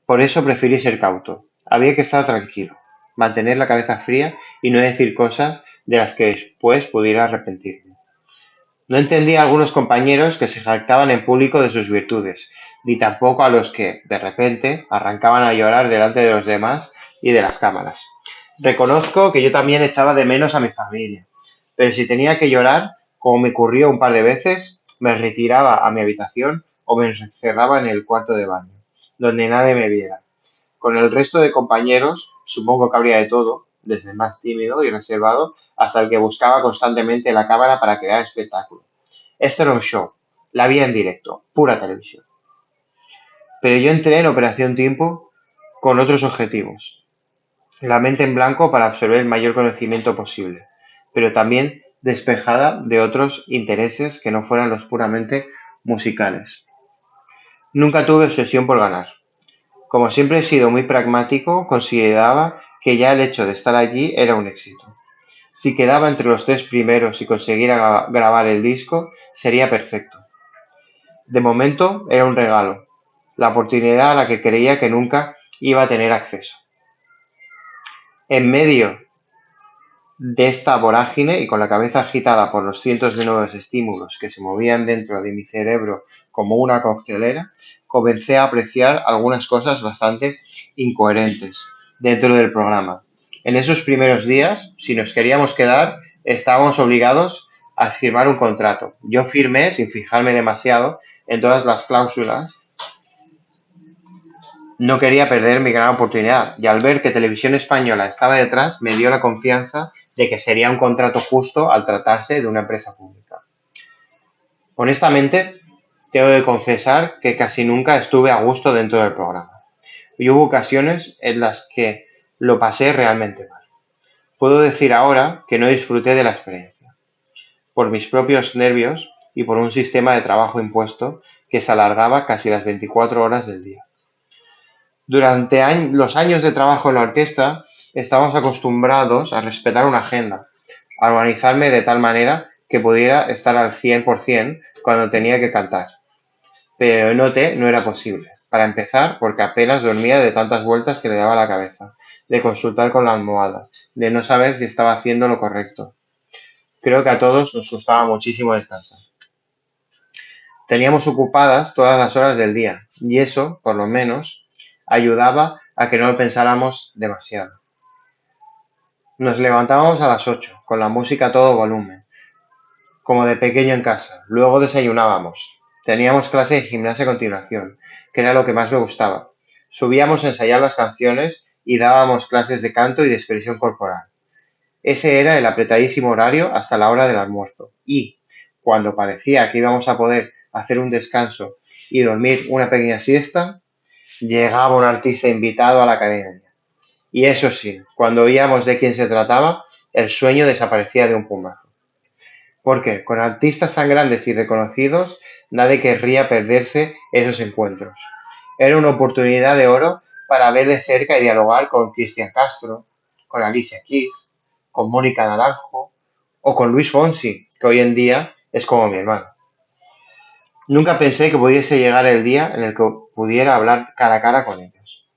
Por eso preferí ser cauto. Había que estar tranquilo, mantener la cabeza fría y no decir cosas de las que después pudiera arrepentirme. No entendía a algunos compañeros que se jactaban en público de sus virtudes, ni tampoco a los que, de repente, arrancaban a llorar delante de los demás y de las cámaras. Reconozco que yo también echaba de menos a mi familia, pero si tenía que llorar, como me ocurrió un par de veces, me retiraba a mi habitación o me encerraba en el cuarto de baño, donde nadie me viera. Con el resto de compañeros, supongo que habría de todo, desde el más tímido y reservado hasta el que buscaba constantemente la cámara para crear espectáculo. Este era un show, la vida en directo, pura televisión. Pero yo entré en Operación Tiempo con otros objetivos. La mente en blanco para absorber el mayor conocimiento posible, pero también despejada de otros intereses que no fueran los puramente musicales. Nunca tuve obsesión por ganar. Como siempre he sido muy pragmático, consideraba que ya el hecho de estar allí era un éxito. Si quedaba entre los 3 primeros y conseguiera grabar el disco, sería perfecto. De momento era un regalo, la oportunidad a la que creía que nunca iba a tener acceso. En medio de esta vorágine y con la cabeza agitada por los cientos de nuevos estímulos que se movían dentro de mi cerebro como una coctelera, comencé a apreciar algunas cosas bastante incoherentes dentro del programa. En esos primeros días, si nos queríamos quedar, estábamos obligados a firmar un contrato. Yo firmé sin fijarme demasiado en todas las cláusulas. No quería perder mi gran oportunidad y al ver que Televisión Española estaba detrás me dio la confianza de que sería un contrato justo al tratarse de una empresa pública. Honestamente, tengo que confesar que casi nunca estuve a gusto dentro del programa y hubo ocasiones en las que lo pasé realmente mal. Puedo decir ahora que no disfruté de la experiencia, por mis propios nervios y por un sistema de trabajo impuesto que se alargaba casi las 24 horas del día. Durante los años de trabajo en la orquesta, estábamos acostumbrados a respetar una agenda, a organizarme de tal manera que pudiera estar al 100% cuando tenía que cantar. Pero en OT no era posible. Para empezar, porque apenas dormía de tantas vueltas que le daba a la cabeza, de consultar con la almohada, de no saber si estaba haciendo lo correcto. Creo que a todos nos costaba muchísimo descansar. Teníamos ocupadas todas las horas del día, y eso, por lo menos, ayudaba a que no lo pensáramos demasiado. Nos levantábamos a las 8, con la música a todo volumen, como de pequeño en casa. Luego desayunábamos. Teníamos clase de gimnasia a continuación, que era lo que más me gustaba. Subíamos a ensayar las canciones y dábamos clases de canto y de expresión corporal. Ese era el apretadísimo horario hasta la hora del almuerzo. Y, cuando parecía que íbamos a poder hacer un descanso y dormir una pequeña siesta, llegaba un artista invitado a la academia. Y eso sí, cuando oíamos de quién se trataba, el sueño desaparecía de un plumazo. Porque con artistas tan grandes y reconocidos, nadie querría perderse esos encuentros. Era una oportunidad de oro para ver de cerca y dialogar con Cristian Castro, con Alicia Keys, con Mónica Naranjo o con Luis Fonsi, que hoy en día es como mi hermano. Nunca pensé que pudiese llegar el día en el que pudiera hablar cara a cara con ellos.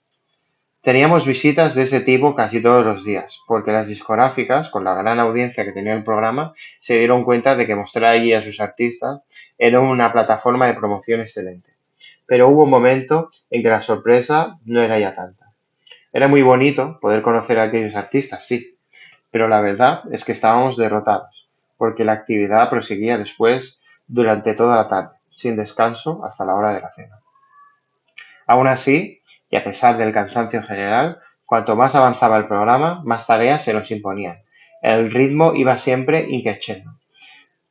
Teníamos visitas de ese tipo casi todos los días, porque las discográficas, con la gran audiencia que tenía el programa, se dieron cuenta de que mostrar allí a sus artistas era una plataforma de promoción excelente. Pero hubo un momento en que la sorpresa no era ya tanta. Era muy bonito poder conocer a aquellos artistas, sí, pero la verdad es que estábamos derrotados, porque la actividad proseguía después durante toda la tarde, sin descanso hasta la hora de la cena. Aun así, y a pesar del cansancio general, cuanto más avanzaba el programa, más tareas se nos imponían. El ritmo iba siempre in crescendo,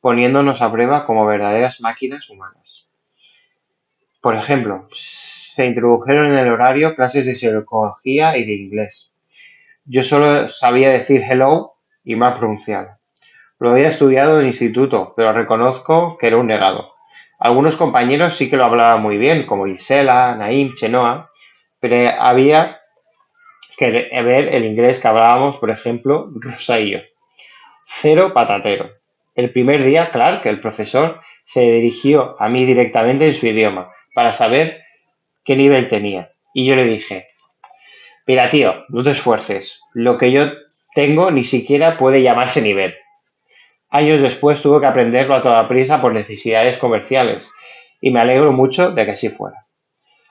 poniéndonos a prueba como verdaderas máquinas humanas. Por ejemplo, se introdujeron en el horario clases de psicología y de inglés. Yo solo sabía decir hello y mal pronunciado. Lo había estudiado en instituto, pero reconozco que era un negado. Algunos compañeros sí que lo hablaban muy bien, como Gisela, Naim, Chenoa, pero había que ver el inglés que hablábamos, por ejemplo, Rosa y yo. Cero patatero. El primer día, Clark, el profesor, se dirigió a mí directamente en su idioma, para saber qué nivel tenía. Y yo le dije, mira tío, no te esfuerces, lo que yo tengo ni siquiera puede llamarse nivel. Años después tuve que aprenderlo a toda prisa por necesidades comerciales, y me alegro mucho de que así fuera.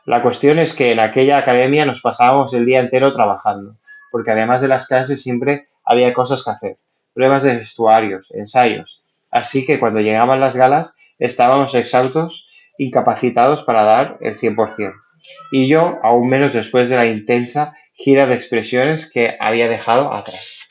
La cuestión es que en aquella academia nos pasábamos el día entero trabajando, porque además de las clases siempre había cosas que hacer, pruebas de vestuarios, ensayos. Así que cuando llegaban las galas estábamos exhaustos, incapacitados para dar el 100%. Y yo aún menos después de la intensa gira de expresiones que había dejado atrás.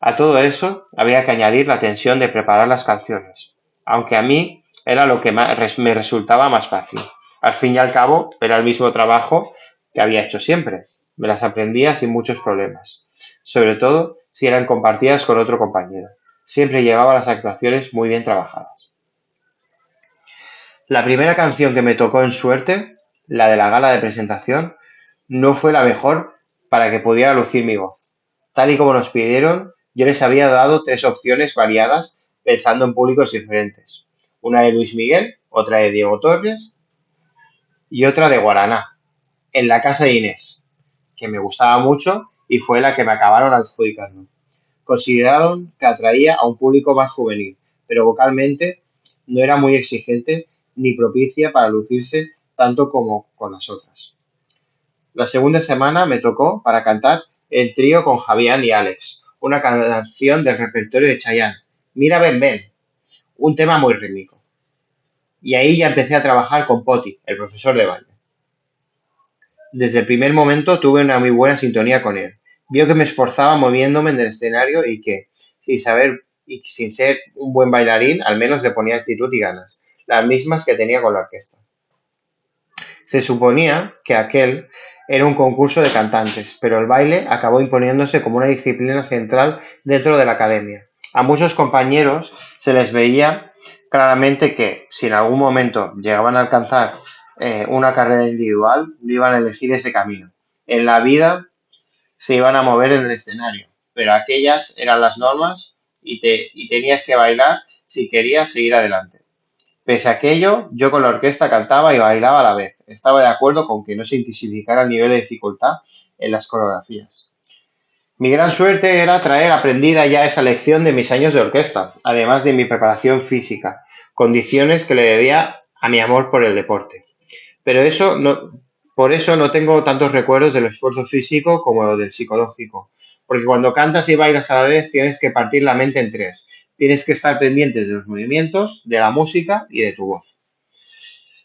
A todo eso había que añadir la tensión de preparar las canciones, aunque a mí era lo que me resultaba más fácil. Al fin y al cabo, era el mismo trabajo que había hecho siempre. Me las aprendía sin muchos problemas, sobre todo si eran compartidas con otro compañero. Siempre llevaba las actuaciones muy bien trabajadas. La primera canción que me tocó en suerte, la de la gala de presentación, no fue la mejor para que pudiera lucir mi voz. Tal y como nos pidieron, yo les había dado tres opciones variadas pensando en públicos diferentes. Una de Luis Miguel, otra de Diego Torres y otra de Guaraná, en la casa de Inés, que me gustaba mucho y fue la que me acabaron adjudicando. Consideraron que atraía a un público más juvenil, pero vocalmente no era muy exigente ni propicia para lucirse tanto como con las otras. La segunda semana me tocó para cantar el trío con Javián y Alex, una canción del repertorio de Chayanne, Mira Ven Ven, un tema muy rítmico. Y ahí ya empecé a trabajar con Poti, el profesor de baile. Desde el primer momento tuve una muy buena sintonía con él. Vio que me esforzaba moviéndome en el escenario y que, sin saber y sin ser un buen bailarín, al menos le ponía actitud y ganas, las mismas que tenía con la orquesta. Se suponía que aquel era un concurso de cantantes, pero el baile acabó imponiéndose como una disciplina central dentro de la academia. A muchos compañeros se les veía claramente que, si en algún momento llegaban a alcanzar una carrera individual, no iban a elegir ese camino. En la vida se iban a mover en el escenario, pero aquellas eran las normas y tenías que bailar si querías seguir adelante. Pese a aquello, yo con la orquesta cantaba y bailaba a la vez. Estaba de acuerdo con que no se intensificara el nivel de dificultad en las coreografías. Mi gran suerte era traer aprendida ya esa lección de mis años de orquesta, además de mi preparación física, condiciones que le debía a mi amor por el deporte. Pero por eso no tengo tantos recuerdos del esfuerzo físico como del psicológico, porque cuando cantas y bailas a la vez tienes que partir la mente en tres. Tienes que estar pendientes de los movimientos, de la música y de tu voz.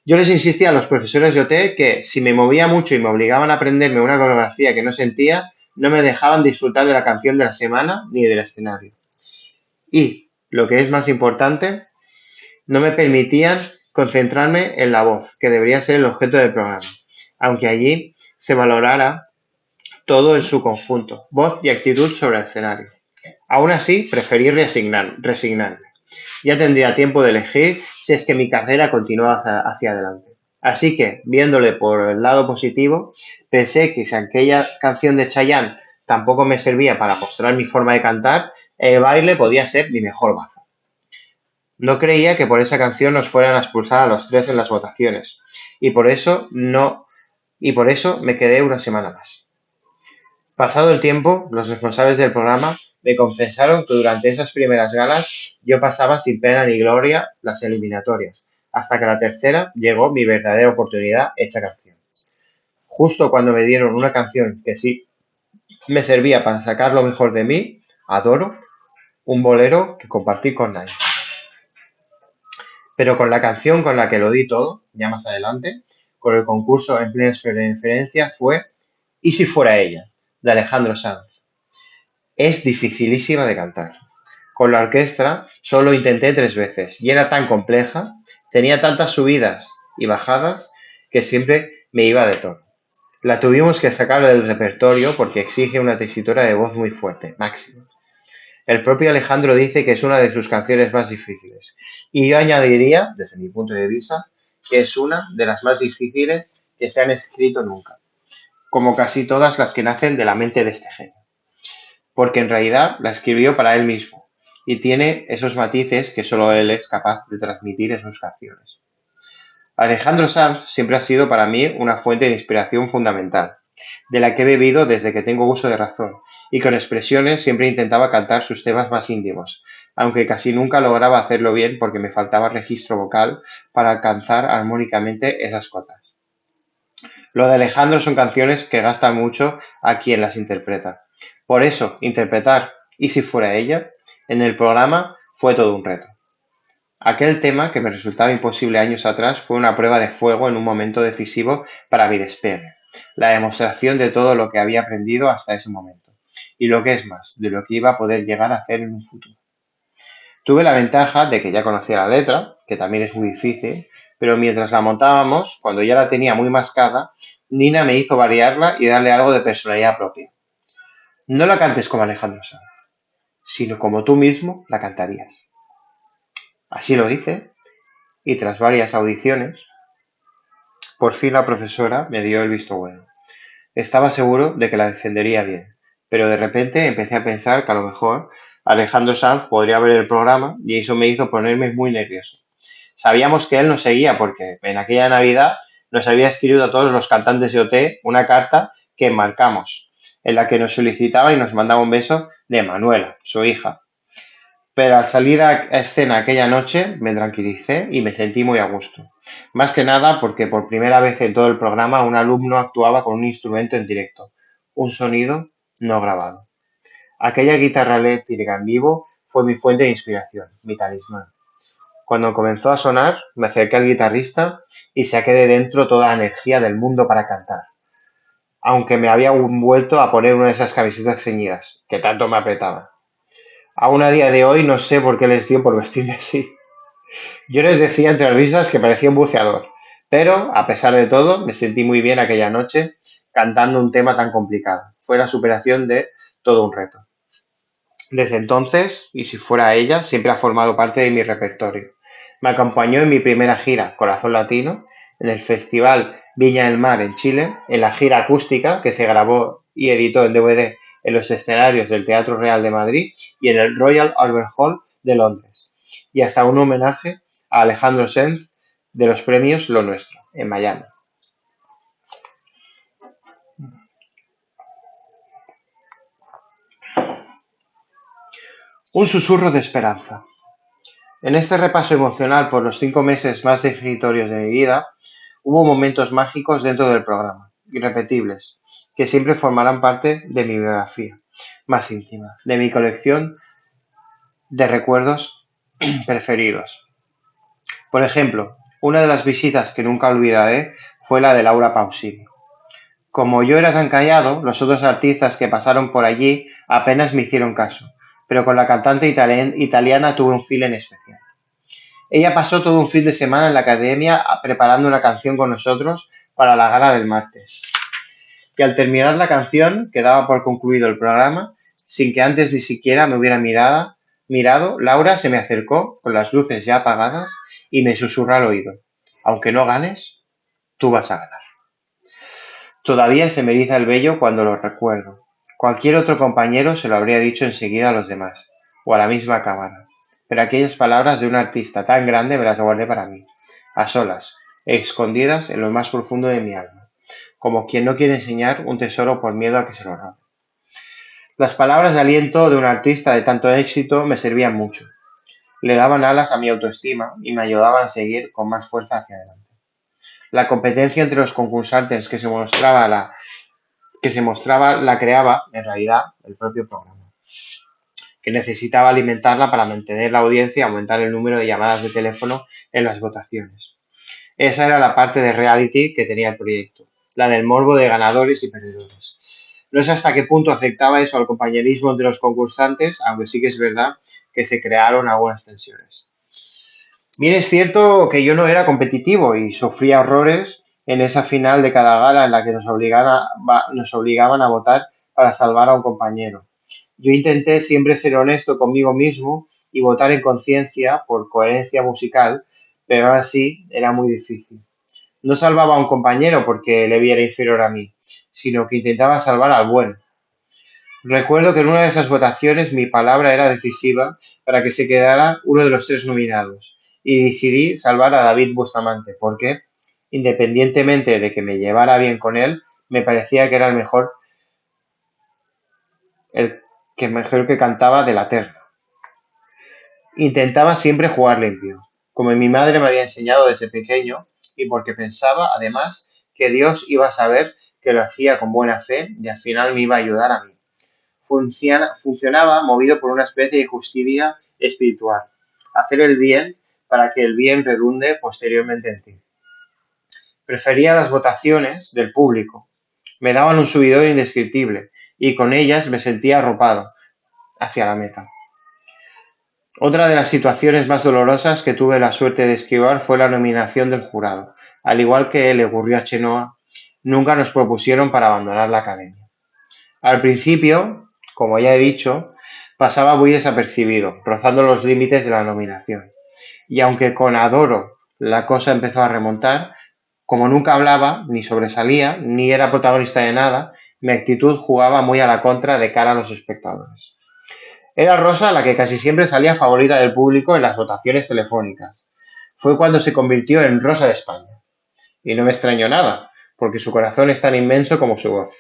Yo les insistía a los profesores de OT que si me movía mucho y me obligaban a aprenderme una coreografía que no sentía, no me dejaban disfrutar de la canción de la semana ni del escenario. Y, lo que es más importante, no me permitían concentrarme en la voz, que debería ser el objeto del programa, aunque allí se valorara todo en su conjunto, voz y actitud sobre el escenario. Aún así, preferí resignarme. Ya tendría tiempo de elegir si es que mi carrera continuaba hacia adelante. Así que, viéndole por el lado positivo, pensé que si aquella canción de Chayanne tampoco me servía para mostrar mi forma de cantar, el baile podía ser mi mejor baza. No creía que por esa canción nos fueran a expulsar a los tres en las votaciones, y por eso me quedé una semana más. Pasado el tiempo, los responsables del programa me confesaron que durante esas primeras galas yo pasaba sin pena ni gloria las eliminatorias, hasta que la tercera llegó mi verdadera oportunidad hecha canción. Justo cuando me dieron una canción que sí me servía para sacar lo mejor de mí, Adoro, un bolero que compartí con nadie. Pero con la canción con la que lo di todo, ya más adelante, con el concurso en plena referencia fue ¿Y si fuera ella?, de Alejandro Sanz. Es dificilísima de cantar. Con la orquesta solo intenté 3 veces y era tan compleja, tenía tantas subidas y bajadas que siempre me iba de tono. La tuvimos que sacar del repertorio porque exige una tesitura de voz muy fuerte, máxima. El propio Alejandro dice que es una de sus canciones más difíciles y yo añadiría, desde mi punto de vista, que es una de las más difíciles que se han escrito nunca, como casi todas las que nacen de la mente de este genio, porque en realidad la escribió para él mismo y tiene esos matices que solo él es capaz de transmitir en sus canciones. Alejandro Sanz siempre ha sido para mí una fuente de inspiración fundamental, de la que he bebido desde que tengo uso de razón, y con expresiones siempre intentaba cantar sus temas más íntimos, aunque casi nunca lograba hacerlo bien porque me faltaba registro vocal para alcanzar armónicamente esas cotas. Lo de Alejandro son canciones que gastan mucho a quien las interpreta. Por eso, interpretar "Y si fuera ella" en el programa fue todo un reto. Aquel tema que me resultaba imposible años atrás fue una prueba de fuego en un momento decisivo para mi despegue, la demostración de todo lo que había aprendido hasta ese momento, y lo que es más, de lo que iba a poder llegar a hacer en un futuro. Tuve la ventaja de que ya conocía la letra, que también es muy difícil, pero mientras la montábamos, cuando ya la tenía muy mascada, Nina me hizo variarla y darle algo de personalidad propia. No la cantes como Alejandro Sanz, sino como tú mismo la cantarías. Así lo dice, y tras varias audiciones, por fin la profesora me dio el visto bueno. Estaba seguro de que la defendería bien, pero de repente empecé a pensar que a lo mejor Alejandro Sanz podría ver el programa y eso me hizo ponerme muy nervioso. Sabíamos que él nos seguía porque en aquella Navidad nos había escrito a todos los cantantes de OT una carta que enmarcamos, en la que nos solicitaba y nos mandaba un beso de Manuela, su hija. Pero al salir a escena aquella noche me tranquilicé y me sentí muy a gusto. Más que nada porque por primera vez en todo el programa un alumno actuaba con un instrumento en directo, un sonido no grabado. Aquella guitarra eléctrica en vivo fue mi fuente de inspiración, mi talismán. Cuando comenzó a sonar, me acerqué al guitarrista y saqué de dentro toda la energía del mundo para cantar, aunque me había vuelto a poner una de esas camisetas ceñidas, que tanto me apretaban. Aún a día de hoy no sé por qué les dio por vestirme así. Yo les decía entre risas que parecía un buceador, pero a pesar de todo me sentí muy bien aquella noche cantando un tema tan complicado. Fue la superación de todo un reto. Desde entonces, y si fuera ella, siempre ha formado parte de mi repertorio. Me acompañó en mi primera gira, Corazón Latino, en el Festival Viña del Mar en Chile, en la gira acústica que se grabó y editó en DVD en los escenarios del Teatro Real de Madrid y en el Royal Albert Hall de Londres, y hasta un homenaje a Alejandro Sanz de los premios Lo Nuestro, en Miami. Un susurro de esperanza. En este repaso emocional por los 5 meses más definitorios de mi vida, hubo momentos mágicos dentro del programa, irrepetibles, que siempre formarán parte de mi biografía más íntima, de mi colección de recuerdos preferidos. Por ejemplo, una de las visitas que nunca olvidaré fue la de Laura Pausini. Como yo era tan callado, los otros artistas que pasaron por allí apenas me hicieron caso, pero con la cantante italiana tuve un feeling especial. Ella pasó todo un fin de semana en la academia preparando una canción con nosotros para la gala del martes. Y al terminar la canción, que daba por concluido el programa, sin que antes ni siquiera me hubiera mirado, Laura se me acercó con las luces ya apagadas y me susurró al oído: aunque no ganes, tú vas a ganar. Todavía se me eriza el vello cuando lo recuerdo. Cualquier otro compañero se lo habría dicho enseguida a los demás, o a la misma cámara. Pero aquellas palabras de un artista tan grande me las guardé para mí, a solas, escondidas en lo más profundo de mi alma, como quien no quiere enseñar un tesoro por miedo a que se lo robe. Las palabras de aliento de un artista de tanto éxito me servían mucho. Le daban alas a mi autoestima y me ayudaban a seguir con más fuerza hacia adelante. La competencia entre los concursantes que se mostraba la creaba, en realidad, el propio programa, que necesitaba alimentarla para mantener la audiencia y aumentar el número de llamadas de teléfono en las votaciones. Esa era la parte de reality que tenía el proyecto, la del morbo de ganadores y perdedores. No sé hasta qué punto afectaba eso al compañerismo entre los concursantes, aunque sí que es verdad que se crearon algunas tensiones. Bien, es cierto que yo no era competitivo y sufría horrores en esa final de cada gala en la que nos obligaban a votar para salvar a un compañero. Yo intenté siempre ser honesto conmigo mismo y votar en conciencia por coherencia musical, pero ahora sí era muy difícil. No salvaba a un compañero porque le viera inferior a mí, sino que intentaba salvar al bueno. Recuerdo que en una de esas votaciones mi palabra era decisiva para que se quedara uno de los tres nominados y decidí salvar a David Bustamante porque, independientemente de que me llevara bien con él, me parecía que era el mejor que cantaba de la terna. Intentaba siempre jugar limpio, como mi madre me había enseñado desde pequeño y porque pensaba, además, que Dios iba a saber que lo hacía con buena fe y al final me iba a ayudar a mí. Funcionaba movido por una especie de justicia espiritual, hacer el bien para que el bien redunde posteriormente en ti. Prefería las votaciones del público, me daban un subidón indescriptible y con ellas me sentía arropado hacia la meta. Otra de las situaciones más dolorosas que tuve la suerte de esquivar fue la nominación del jurado. Al igual que le ocurrió a Chenoa, nunca nos propusieron para abandonar la academia. Al principio, como ya he dicho, pasaba muy desapercibido, rozando los límites de la nominación. Y aunque con Adoro la cosa empezó a remontar, como nunca hablaba, ni sobresalía, ni era protagonista de nada, mi actitud jugaba muy a la contra de cara a los espectadores. Era Rosa la que casi siempre salía favorita del público en las votaciones telefónicas. Fue cuando se convirtió en Rosa de España. Y no me extrañó nada, porque su corazón es tan inmenso como su voz.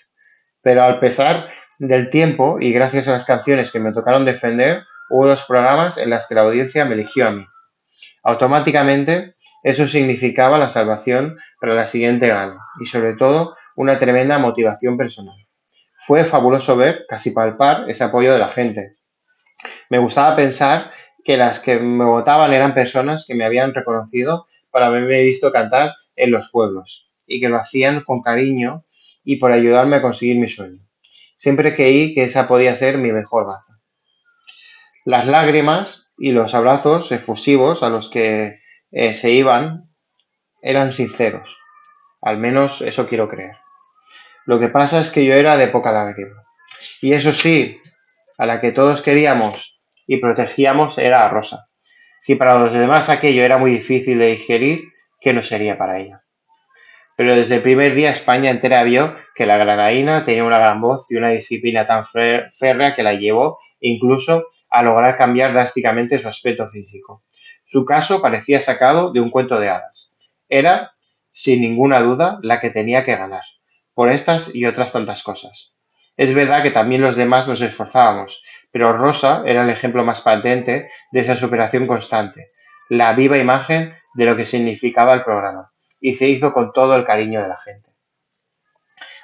Pero al pesar del tiempo y gracias a las canciones que me tocaron defender, hubo dos programas en las que la audiencia me eligió a mí. Automáticamente, eso significaba la salvación para la siguiente gala y sobre todo una tremenda motivación personal. Fue fabuloso ver, casi palpar, ese apoyo de la gente. Me gustaba pensar que las que me votaban eran personas que me habían reconocido por haberme visto cantar en los pueblos y que lo hacían con cariño y por ayudarme a conseguir mi sueño. Siempre creí que esa podía ser mi mejor baza. Las lágrimas y los abrazos efusivos a los que se iban eran sinceros. Al menos eso quiero creer. Lo que pasa es que yo era de poca lágrima. Y eso sí, a la que todos queríamos y protegíamos era a Rosa. Si para los demás aquello era muy difícil de digerir, ¿qué no sería para ella? Pero desde el primer día España entera vio que la granaína tenía una gran voz y una disciplina tan férrea que la llevó incluso a lograr cambiar drásticamente su aspecto físico. Su caso parecía sacado de un cuento de hadas. Era, sin ninguna duda, la que tenía que ganar, por estas y otras tantas cosas. Es verdad que también los demás nos esforzábamos, pero Rosa era el ejemplo más patente de esa superación constante, la viva imagen de lo que significaba el programa y se hizo con todo el cariño de la gente.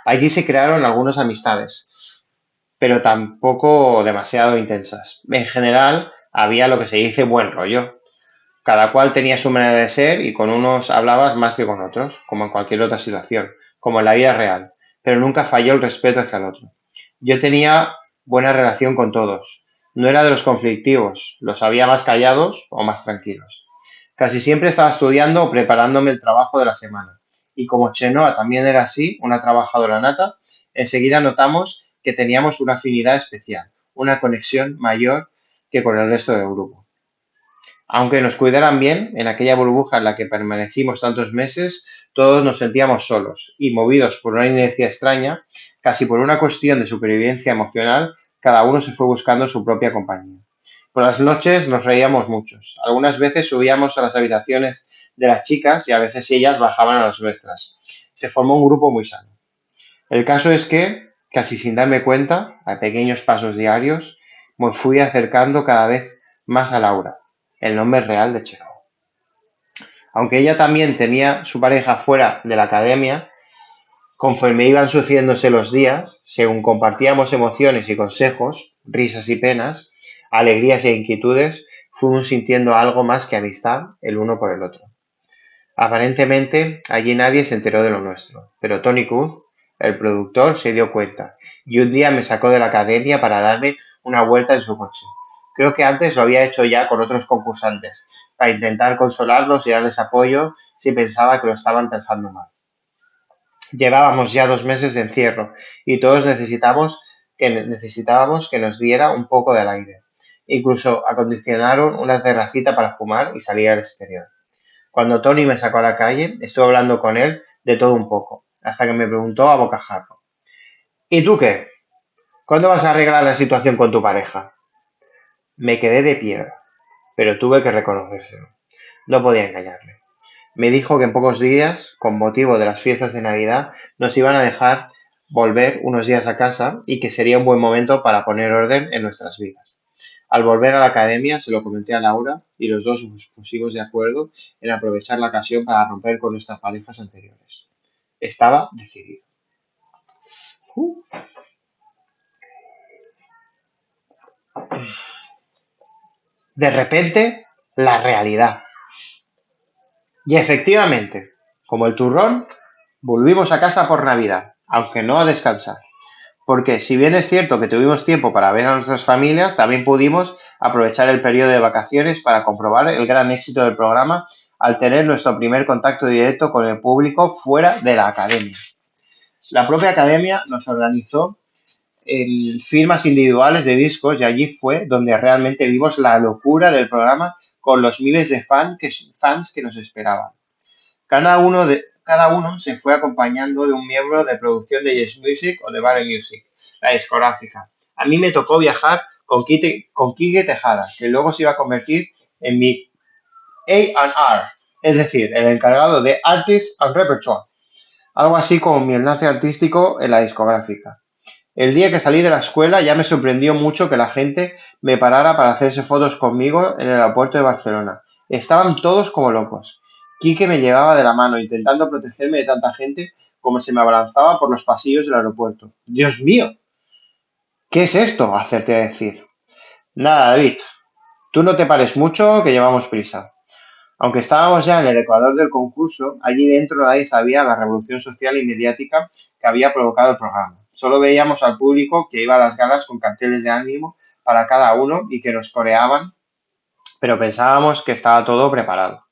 Allí se crearon algunas amistades, pero tampoco demasiado intensas. En general, había lo que se dice buen rollo. Cada cual tenía su manera de ser y con unos hablabas más que con otros, como en cualquier otra situación, como en la vida real, pero nunca falló el respeto hacia el otro. Yo tenía buena relación con todos. No era de los conflictivos, los había más callados o más tranquilos. Casi siempre estaba estudiando o preparándome el trabajo de la semana. Y como Chenoa también era así, una trabajadora nata, enseguida notamos que teníamos una afinidad especial, una conexión mayor que con el resto del grupo. Aunque nos cuidaran bien, en aquella burbuja en la que permanecimos tantos meses, todos nos sentíamos solos y movidos por una inercia extraña, casi por una cuestión de supervivencia emocional, cada uno se fue buscando su propia compañía. Por las noches nos reíamos muchos. Algunas veces subíamos a las habitaciones de las chicas y a veces ellas bajaban a las nuestras. Se formó un grupo muy sano. El caso es que, casi sin darme cuenta, a pequeños pasos diarios, me fui acercando cada vez más a Laura, el nombre real de Checo. Aunque ella también tenía su pareja fuera de la academia, conforme iban sucediéndose los días, según compartíamos emociones y consejos, risas y penas, alegrías e inquietudes, fuimos sintiendo algo más que amistad el uno por el otro. Aparentemente, allí nadie se enteró de lo nuestro, pero Tony Cruz, el productor, se dio cuenta y un día me sacó de la academia para darme una vuelta en su coche. Creo que antes lo había hecho ya con otros concursantes, para intentar consolarlos y darles apoyo si pensaba que lo estaban pensando mal. Llevábamos ya 2 meses de encierro y todos necesitábamos que nos diera un poco del aire. Incluso acondicionaron una terracita para fumar y salir al exterior. Cuando Tony me sacó a la calle, estuve hablando con él de todo un poco, hasta que me preguntó a bocajarro: ¿Y tú qué? ¿Cuándo vas a arreglar la situación con tu pareja? Me quedé de piedra, pero tuve que reconocérselo. No podía engañarle. Me dijo que en pocos días, con motivo de las fiestas de Navidad, nos iban a dejar volver unos días a casa y que sería un buen momento para poner orden en nuestras vidas. Al volver a la academia se lo comenté a Laura y los dos nos pusimos de acuerdo en aprovechar la ocasión para romper con nuestras parejas anteriores. Estaba decidido. De repente, la realidad. Y efectivamente, como el turrón, volvimos a casa por Navidad, aunque no a descansar. Porque si bien es cierto que tuvimos tiempo para ver a nuestras familias, también pudimos aprovechar el periodo de vacaciones para comprobar el gran éxito del programa al tener nuestro primer contacto directo con el público fuera de la academia. La propia academia nos organizó en firmas individuales de discos y allí fue donde realmente vimos la locura del programa con los miles de fans que nos esperaban. Cada uno se fue acompañando de un miembro de producción de Yes Music o de Vale Music, la discográfica. A mí me tocó viajar con Quique Tejada, que luego se iba a convertir en mi A&R, es decir, el encargado de Artist and Repertoire, algo así como mi enlace artístico en la discográfica. El día que salí de la escuela ya me sorprendió mucho que la gente me parara para hacerse fotos conmigo en el aeropuerto de Barcelona. Estaban todos como locos. Quique me llevaba de la mano intentando protegerme de tanta gente como se me abalanzaba por los pasillos del aeropuerto. ¡Dios mío! ¿Qué es esto? Hacerte decir. Nada, David. Tú no te pares mucho, que llevamos prisa. Aunque estábamos ya en el ecuador del concurso, allí dentro nadie sabía la revolución social y mediática que había provocado el programa. Solo veíamos al público que iba a las galas con carteles de ánimo para cada uno y que nos coreaban, pero pensábamos que estaba todo preparado.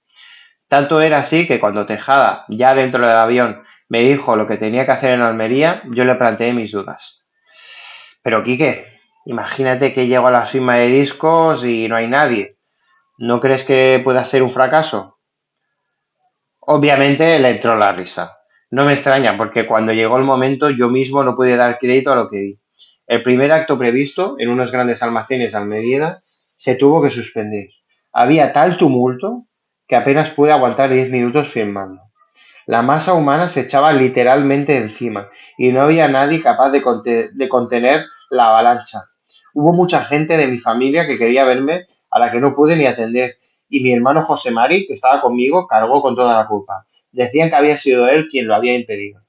Tanto era así que cuando Tejada, ya dentro del avión, me dijo lo que tenía que hacer en Almería, yo le planteé mis dudas. Pero Quique, imagínate que llego a la firma de discos y no hay nadie. ¿No crees que pueda ser un fracaso? Obviamente le entró la risa. No me extraña, porque cuando llegó el momento yo mismo no pude dar crédito a lo que vi. El primer acto previsto, en unos grandes almacenes de Almería, se tuvo que suspender. Había tal tumulto que apenas pude aguantar 10 minutos filmando. La masa humana se echaba literalmente encima y no había nadie capaz de contener la avalancha. Hubo mucha gente de mi familia que quería verme a la que no pude ni atender, y mi hermano José Mari, que estaba conmigo, cargó con toda la culpa. Decían que había sido él quien lo había impedido.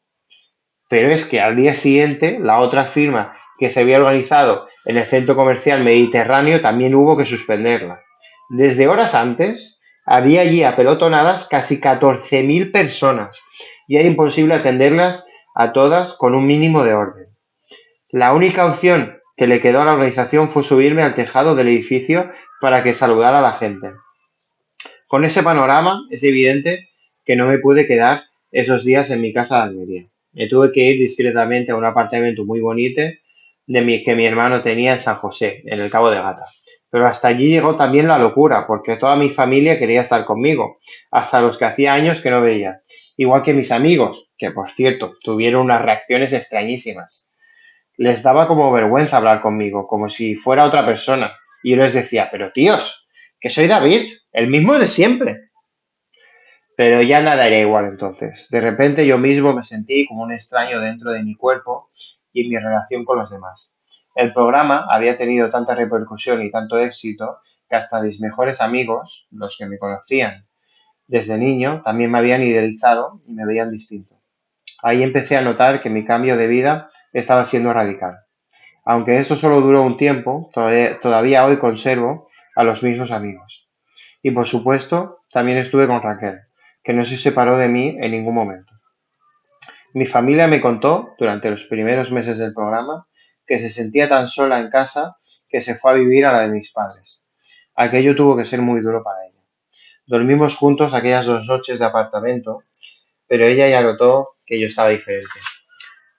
Pero es que al día siguiente, la otra firma que se había organizado en el centro comercial Mediterráneo también hubo que suspenderla. Desde horas antes, había allí apelotonadas casi 14.000 personas y era imposible atenderlas a todas con un mínimo de orden. La única opción que le quedó a la organización fue subirme al tejado del edificio para que saludara a la gente. Con ese panorama es evidente que no me pude quedar esos días en mi casa de Almería. Me tuve que ir discretamente a un apartamento muy bonito que mi hermano tenía en San José, en el Cabo de Gata. Pero hasta allí llegó también la locura, porque toda mi familia quería estar conmigo, hasta los que hacía años que no veía. Igual que mis amigos, que por cierto, tuvieron unas reacciones extrañísimas. Les daba como vergüenza hablar conmigo, como si fuera otra persona. Y yo les decía, pero tíos, que soy David, el mismo de siempre. Pero ya nada era igual entonces. De repente yo mismo me sentí como un extraño dentro de mi cuerpo y en mi relación con los demás. El programa había tenido tanta repercusión y tanto éxito que hasta mis mejores amigos, los que me conocían desde niño, también me habían idealizado y me veían distinto. Ahí empecé a notar que mi cambio de vida estaba siendo radical. Aunque esto solo duró un tiempo, todavía hoy conservo a los mismos amigos. Y por supuesto, también estuve con Raquel, que no se separó de mí en ningún momento. Mi familia me contó, durante los primeros meses del programa, que se sentía tan sola en casa que se fue a vivir a la de mis padres. Aquello tuvo que ser muy duro para ella. Dormimos juntos aquellas 2 noches de apartamento, pero ella ya notó que yo estaba diferente,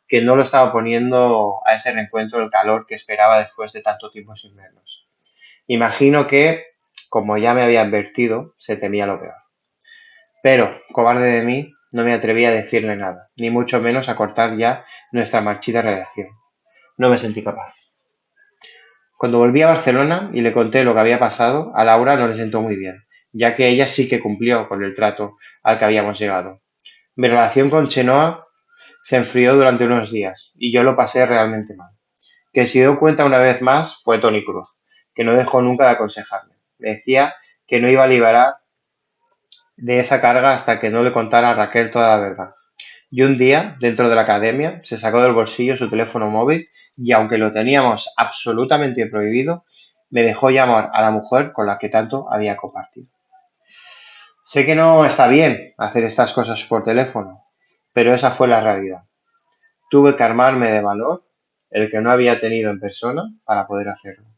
que no lo estaba poniendo a ese reencuentro el calor que esperaba después de tanto tiempo sin vernos. Imagino que, como ya me había advertido, se temía lo peor. Pero, cobarde de mí, no me atreví a decirle nada, ni mucho menos a cortar ya nuestra marchita relación. No me sentí capaz. Cuando volví a Barcelona y le conté lo que había pasado, a Laura no le sentó muy bien, ya que ella sí que cumplió con el trato al que habíamos llegado. Mi relación con Chenoa se enfrió durante unos días y yo lo pasé realmente mal. Quien se dio cuenta una vez más fue Tony Cruz, que no dejó nunca de aconsejarme. Me decía que no iba a liberar de esa carga hasta que no le contara a Raquel toda la verdad. Y un día, dentro de la academia, se sacó del bolsillo su teléfono móvil y, aunque lo teníamos absolutamente prohibido, me dejó llamar a la mujer con la que tanto había compartido. Sé que no está bien hacer estas cosas por teléfono, pero esa fue la realidad. Tuve que armarme de valor, el que no había tenido en persona, para poder hacerlo.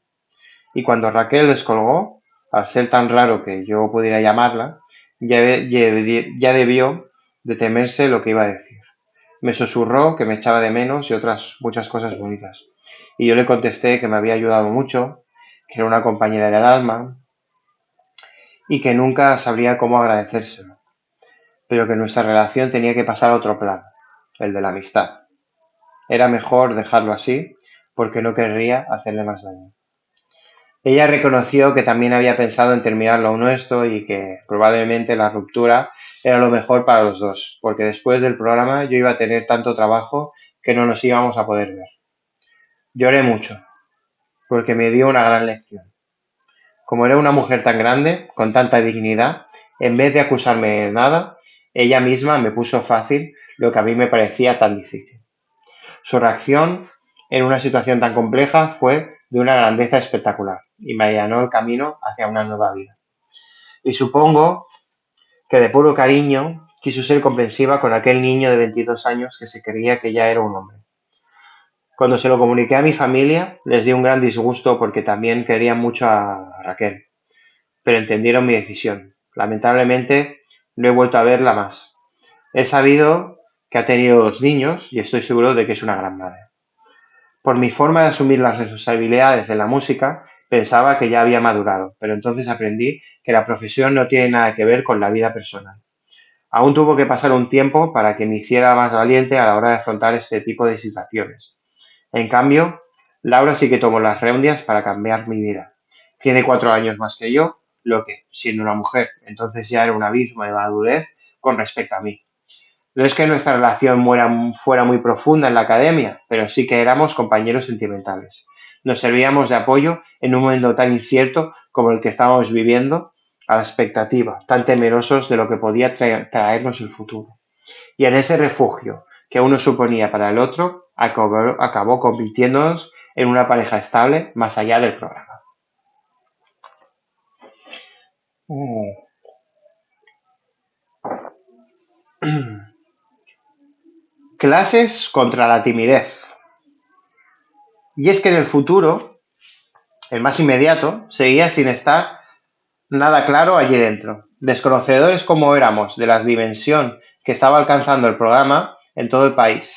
Y cuando Raquel descolgó, al ser tan raro que yo pudiera llamarla, ya debió de temerse lo que iba a decir. Me susurró que me echaba de menos y otras muchas cosas bonitas. Y yo le contesté que me había ayudado mucho, que era una compañera del alma y que nunca sabría cómo agradecérselo, pero que nuestra relación tenía que pasar a otro plano, el de la amistad. Era mejor dejarlo así porque no querría hacerle más daño. Ella reconoció que también había pensado en terminar lo nuestro y que probablemente la ruptura era lo mejor para los dos, porque después del programa yo iba a tener tanto trabajo que no nos íbamos a poder ver. Lloré mucho, porque me dio una gran lección. Como era una mujer tan grande, con tanta dignidad, en vez de acusarme de nada, ella misma me puso fácil lo que a mí me parecía tan difícil. Su reacción en una situación tan compleja fue de una grandeza espectacular y me allanó el camino hacia una nueva vida. Y supongo que de puro cariño quiso ser comprensiva con aquel niño de 22 años que se creía que ya era un hombre. Cuando se lo comuniqué a mi familia, les di un gran disgusto porque también querían mucho a Raquel, pero entendieron mi decisión. Lamentablemente, no he vuelto a verla más. He sabido que ha tenido 2 niños y estoy seguro de que es una gran madre. Por mi forma de asumir las responsabilidades en la música, pensaba que ya había madurado, pero entonces aprendí que la profesión no tiene nada que ver con la vida personal. Aún tuvo que pasar un tiempo para que me hiciera más valiente a la hora de afrontar este tipo de situaciones. En cambio, Laura sí que tomó las riendas para cambiar mi vida. Tiene 4 años más que yo, lo que, siendo una mujer, entonces ya era un abismo de madurez con respecto a mí. No es que nuestra relación fuera muy profunda en la academia, pero sí que éramos compañeros sentimentales. Nos servíamos de apoyo en un momento tan incierto como el que estábamos viviendo, a la expectativa, tan temerosos de lo que podía traernos el futuro. Y en ese refugio que uno suponía para el otro, acabó convirtiéndonos en una pareja estable más allá del programa. Clases contra la timidez. Y es que en el futuro, el más inmediato, seguía sin estar nada claro allí dentro. Desconocedores como éramos de la dimensión que estaba alcanzando el programa en todo el país.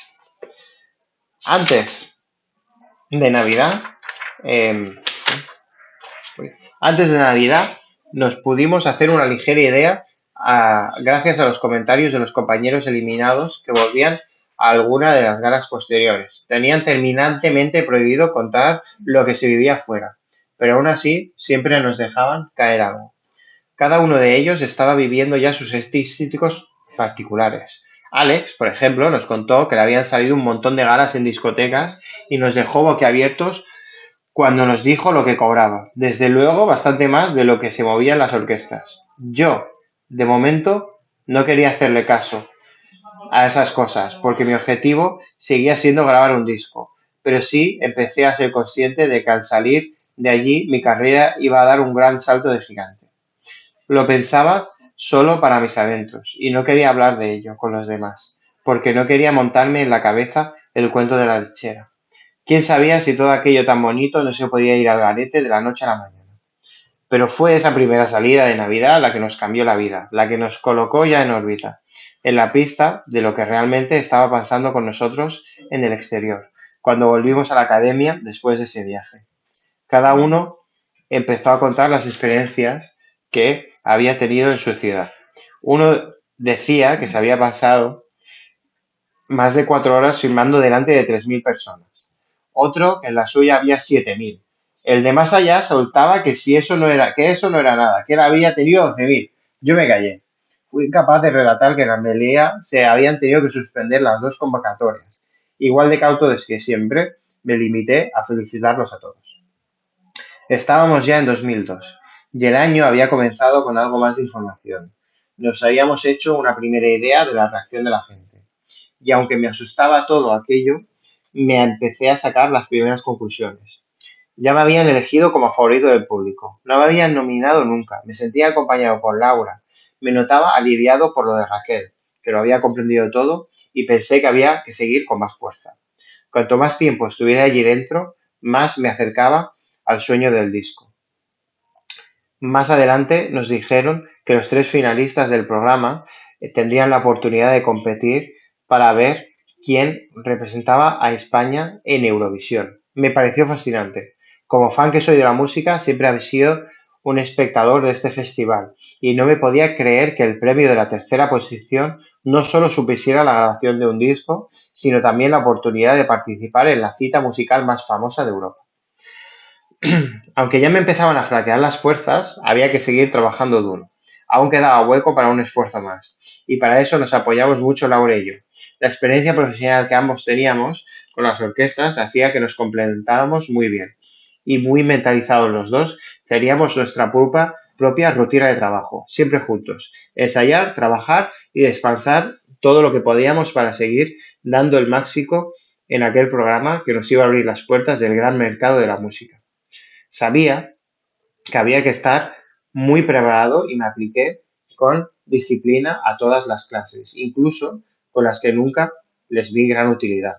Antes de Navidad, em, antes de Navidad, nos pudimos hacer una ligera idea gracias a los comentarios de los compañeros eliminados que volvían a alguna de las galas posteriores. Tenían terminantemente prohibido contar lo que se vivía fuera, pero aún así siempre nos dejaban caer algo. Cada uno de ellos estaba viviendo ya sus estadísticos particulares. Alex, por ejemplo, nos contó que le habían salido un montón de galas en discotecas y nos dejó boquiabiertos cuando nos dijo lo que cobraba. Desde luego, bastante más de lo que se movía en las orquestas. Yo, de momento, no quería hacerle caso a esas cosas, porque mi objetivo seguía siendo grabar un disco. Pero sí empecé a ser consciente de que al salir de allí mi carrera iba a dar un gran salto de gigante. Lo pensaba solo para mis adentros y no quería hablar de ello con los demás, porque no quería montarme en la cabeza el cuento de la lechera. ¿Quién sabía si todo aquello tan bonito no se podía ir al garete de la noche a la mañana? Pero fue esa primera salida de Navidad la que nos cambió la vida, la que nos colocó ya en órbita, en la pista de lo que realmente estaba pasando con nosotros en el exterior, cuando volvimos a la academia después de ese viaje. Cada uno empezó a contar las experiencias que había tenido en su ciudad. Uno decía que se había pasado más de 4 horas filmando delante de 3.000 personas. Otro que en la suya había 7.000. El de más allá soltaba que si eso no era nada, que él había tenido 12.000. Yo me callé. Fui incapaz de relatar que en Almería se habían tenido que suspender las dos convocatorias. Igual de cauto de que siempre, me limité a felicitarlos a todos. Estábamos ya en 2002 y el año había comenzado con algo más de información. Nos habíamos hecho una primera idea de la reacción de la gente. Y aunque me asustaba todo aquello, me empecé a sacar las primeras conclusiones. Ya me habían elegido como favorito del público. No me habían nominado nunca. Me sentía acompañado por Laura. Me notaba aliviado por lo de Raquel, que lo había comprendido todo y pensé que había que seguir con más fuerza. Cuanto más tiempo estuviera allí dentro, más me acercaba al sueño del disco. Más adelante nos dijeron que los tres finalistas del programa tendrían la oportunidad de competir para ver quién representaba a España en Eurovisión. Me pareció fascinante. Como fan que soy de la música, siempre he sido un espectador de este festival y no me podía creer que el premio de la tercera posición no solo supusiera la grabación de un disco, sino también la oportunidad de participar en la cita musical más famosa de Europa. Aunque ya me empezaban a flaquear las fuerzas, había que seguir trabajando duro. Aún quedaba hueco para un esfuerzo más. Y para eso nos apoyamos mucho Laura y yo. La experiencia profesional que ambos teníamos con las orquestas hacía que nos complementáramos muy bien. Y muy mentalizados los dos, teníamos nuestra propia rutina de trabajo, siempre juntos. Ensayar, trabajar y descansar todo lo que podíamos para seguir dando el máximo en aquel programa que nos iba a abrir las puertas del gran mercado de la música. Sabía que había que estar muy preparado y me apliqué con disciplina a todas las clases, incluso con las que nunca les vi gran utilidad.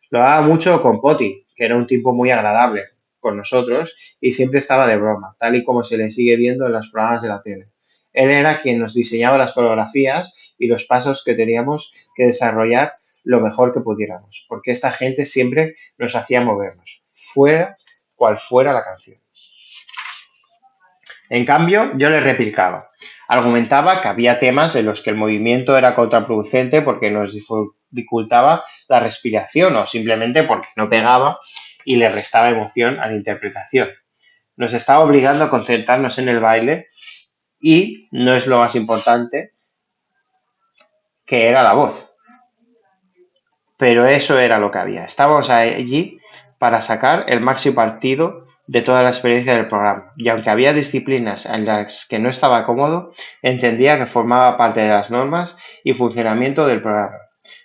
Lo hablaba mucho con Poti, que era un tipo muy agradable con nosotros y siempre estaba de broma, tal y como se le sigue viendo en los programas de la tele. Él era quien nos diseñaba las coreografías y los pasos que teníamos que desarrollar lo mejor que pudiéramos, porque esta gente siempre nos hacía movernos, fuera cual fuera la canción. En cambio, yo le replicaba. Argumentaba que había temas en los que el movimiento era contraproducente porque nos dificultaba la respiración o simplemente porque no pegaba y le restaba emoción a la interpretación. Nos estaba obligando a concentrarnos en el baile y, no es lo más importante, que era la voz. Pero eso era lo que había. Estábamos allí para sacar el máximo partido de toda la experiencia del programa, y aunque había disciplinas en las que no estaba cómodo, entendía que formaba parte de las normas y funcionamiento del programa.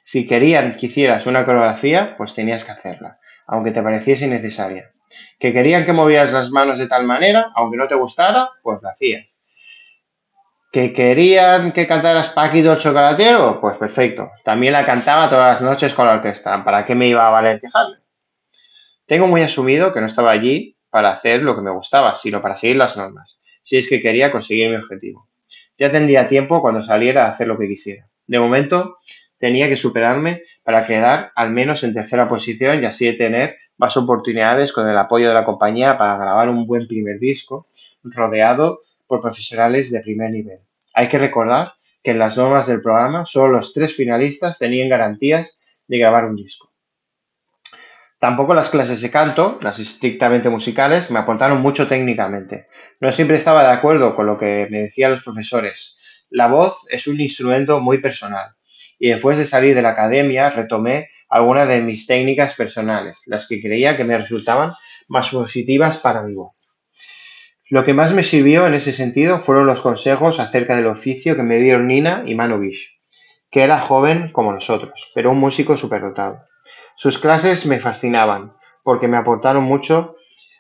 Si querían que hicieras una coreografía, pues tenías que hacerla, aunque te pareciese innecesaria. Que querían que movieras las manos de tal manera, aunque no te gustara, pues lo hacías. ¿Que querían que cantaras Paquito el Chocolatero? Pues perfecto. También la cantaba todas las noches con la orquesta. ¿Para qué me iba a valer quejarme? Tengo muy asumido que no estaba allí para hacer lo que me gustaba, sino para seguir las normas, si es que quería conseguir mi objetivo. Ya tendría tiempo cuando saliera a hacer lo que quisiera. De momento, tenía que superarme para quedar al menos en tercera posición y así tener más oportunidades con el apoyo de la compañía para grabar un buen primer disco, rodeado por profesionales de primer nivel. Hay que recordar que en las normas del programa solo los 3 finalistas tenían garantías de grabar un disco. Tampoco las clases de canto, las estrictamente musicales, me aportaron mucho técnicamente. No siempre estaba de acuerdo con lo que me decían los profesores. La voz es un instrumento muy personal y después de salir de la academia retomé algunas de mis técnicas personales, las que creía que me resultaban más positivas para mi voz. Lo que más me sirvió en ese sentido fueron los consejos acerca del oficio que me dieron Nina y Manovich, que era joven como nosotros, pero un músico superdotado. Sus clases me fascinaban, porque me aportaron mucho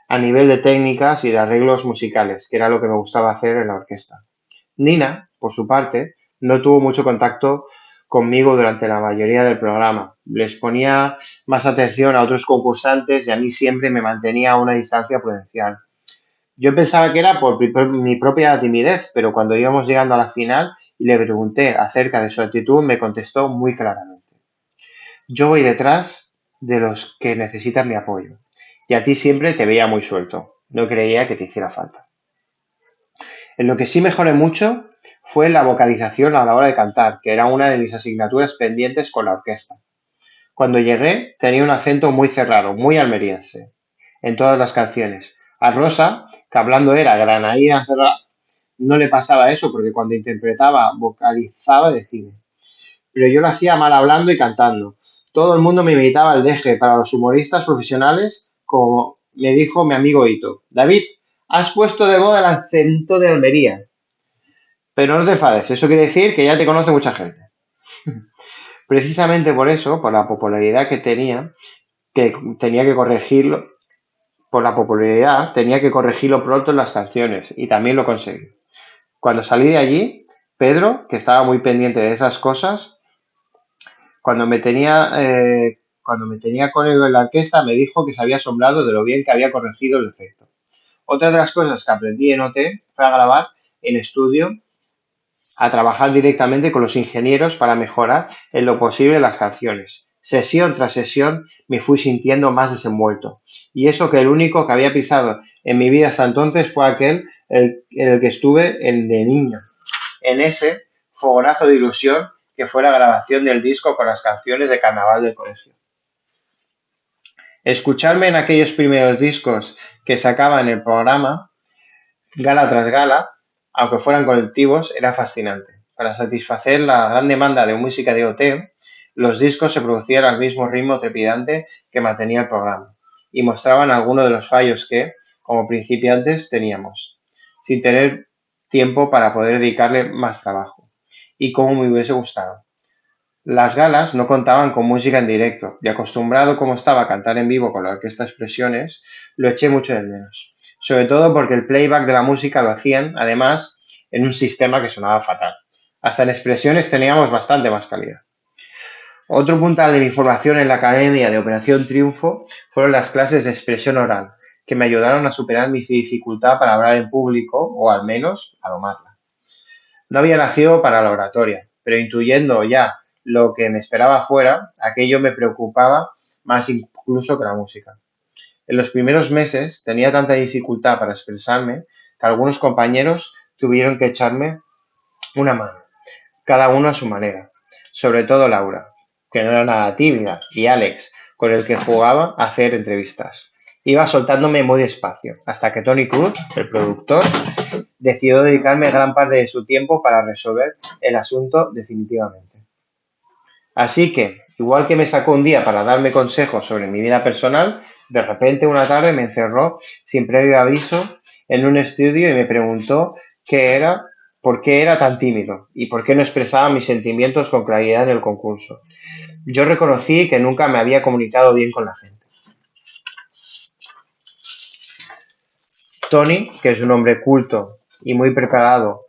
a nivel de técnicas y de arreglos musicales, que era lo que me gustaba hacer en la orquesta. Nina, por su parte, no tuvo mucho contacto conmigo durante la mayoría del programa. Les ponía más atención a otros concursantes y a mí siempre me mantenía a una distancia prudencial. Yo pensaba que era por mi propia timidez, pero cuando íbamos llegando a la final y le pregunté acerca de su actitud, me contestó muy claramente. Yo voy detrás de los que necesitan mi apoyo. Y a ti siempre te veía muy suelto. No creía que te hiciera falta. En lo que sí mejoré mucho fue la vocalización a la hora de cantar, que era una de mis asignaturas pendientes con la orquesta. Cuando llegué tenía un acento muy cerrado, muy almeriense, en todas las canciones. A Rosa, que hablando era granaína cerrada, no le pasaba eso porque cuando interpretaba vocalizaba de cine. Pero yo lo hacía mal hablando y cantando. Todo el mundo me imitaba el deje para los humoristas profesionales, como me dijo mi amigo Ito. David, has puesto de moda el acento de Almería. Pero no te enfades, eso quiere decir que ya te conoce mucha gente. Precisamente por eso, por la popularidad que tenía que corregirlo, por la popularidad, tenía que corregirlo pronto en las canciones, y también lo conseguí. Cuando salí de allí, Pedro, que estaba muy pendiente de esas cosas, cuando me tenía con él en la orquesta, me dijo que se había asombrado de lo bien que había corregido el defecto. Otra de las cosas que aprendí en OT fue a grabar en estudio, a trabajar directamente con los ingenieros para mejorar en lo posible las canciones. Sesión tras sesión me fui sintiendo más desenvuelto. Y eso que el único que había pisado en mi vida hasta entonces fue el que estuve de niño. En ese fogonazo de ilusión que fue la grabación del disco con las canciones de carnaval del colegio. Escucharme en aquellos primeros discos que sacaba en el programa, gala tras gala, aunque fueran colectivos, era fascinante. Para satisfacer la gran demanda de música de OT, los discos se producían al mismo ritmo trepidante que mantenía el programa y mostraban algunos de los fallos que, como principiantes, teníamos, sin tener tiempo para poder dedicarle más trabajo, y como me hubiese gustado. Las galas no contaban con música en directo, y acostumbrado como estaba a cantar en vivo con la orquesta Expresiones, lo eché mucho de menos. Sobre todo porque el playback de la música lo hacían, además, en un sistema que sonaba fatal. Hasta en Expresiones teníamos bastante más calidad. Otro puntal de mi formación en la Academia de Operación Triunfo fueron las clases de expresión oral, que me ayudaron a superar mi dificultad para hablar en público, o al menos a domarla. No había nacido para la oratoria, pero intuyendo ya lo que me esperaba afuera, aquello me preocupaba más incluso que la música. En los primeros meses tenía tanta dificultad para expresarme que algunos compañeros tuvieron que echarme una mano, cada uno a su manera. Sobre todo Laura, que no era nada tímida, y Alex, con el que jugaba a hacer entrevistas. Iba soltándome muy despacio, hasta que Tony Cruz, el productor, decidió dedicarme gran parte de su tiempo para resolver el asunto definitivamente. Así que, igual que me sacó un día para darme consejos sobre mi vida personal, de repente una tarde me encerró sin previo aviso en un estudio y me preguntó por qué era tan tímido y por qué no expresaba mis sentimientos con claridad en el concurso. Yo reconocí que nunca me había comunicado bien con la gente. Tony, que es un hombre culto y muy preparado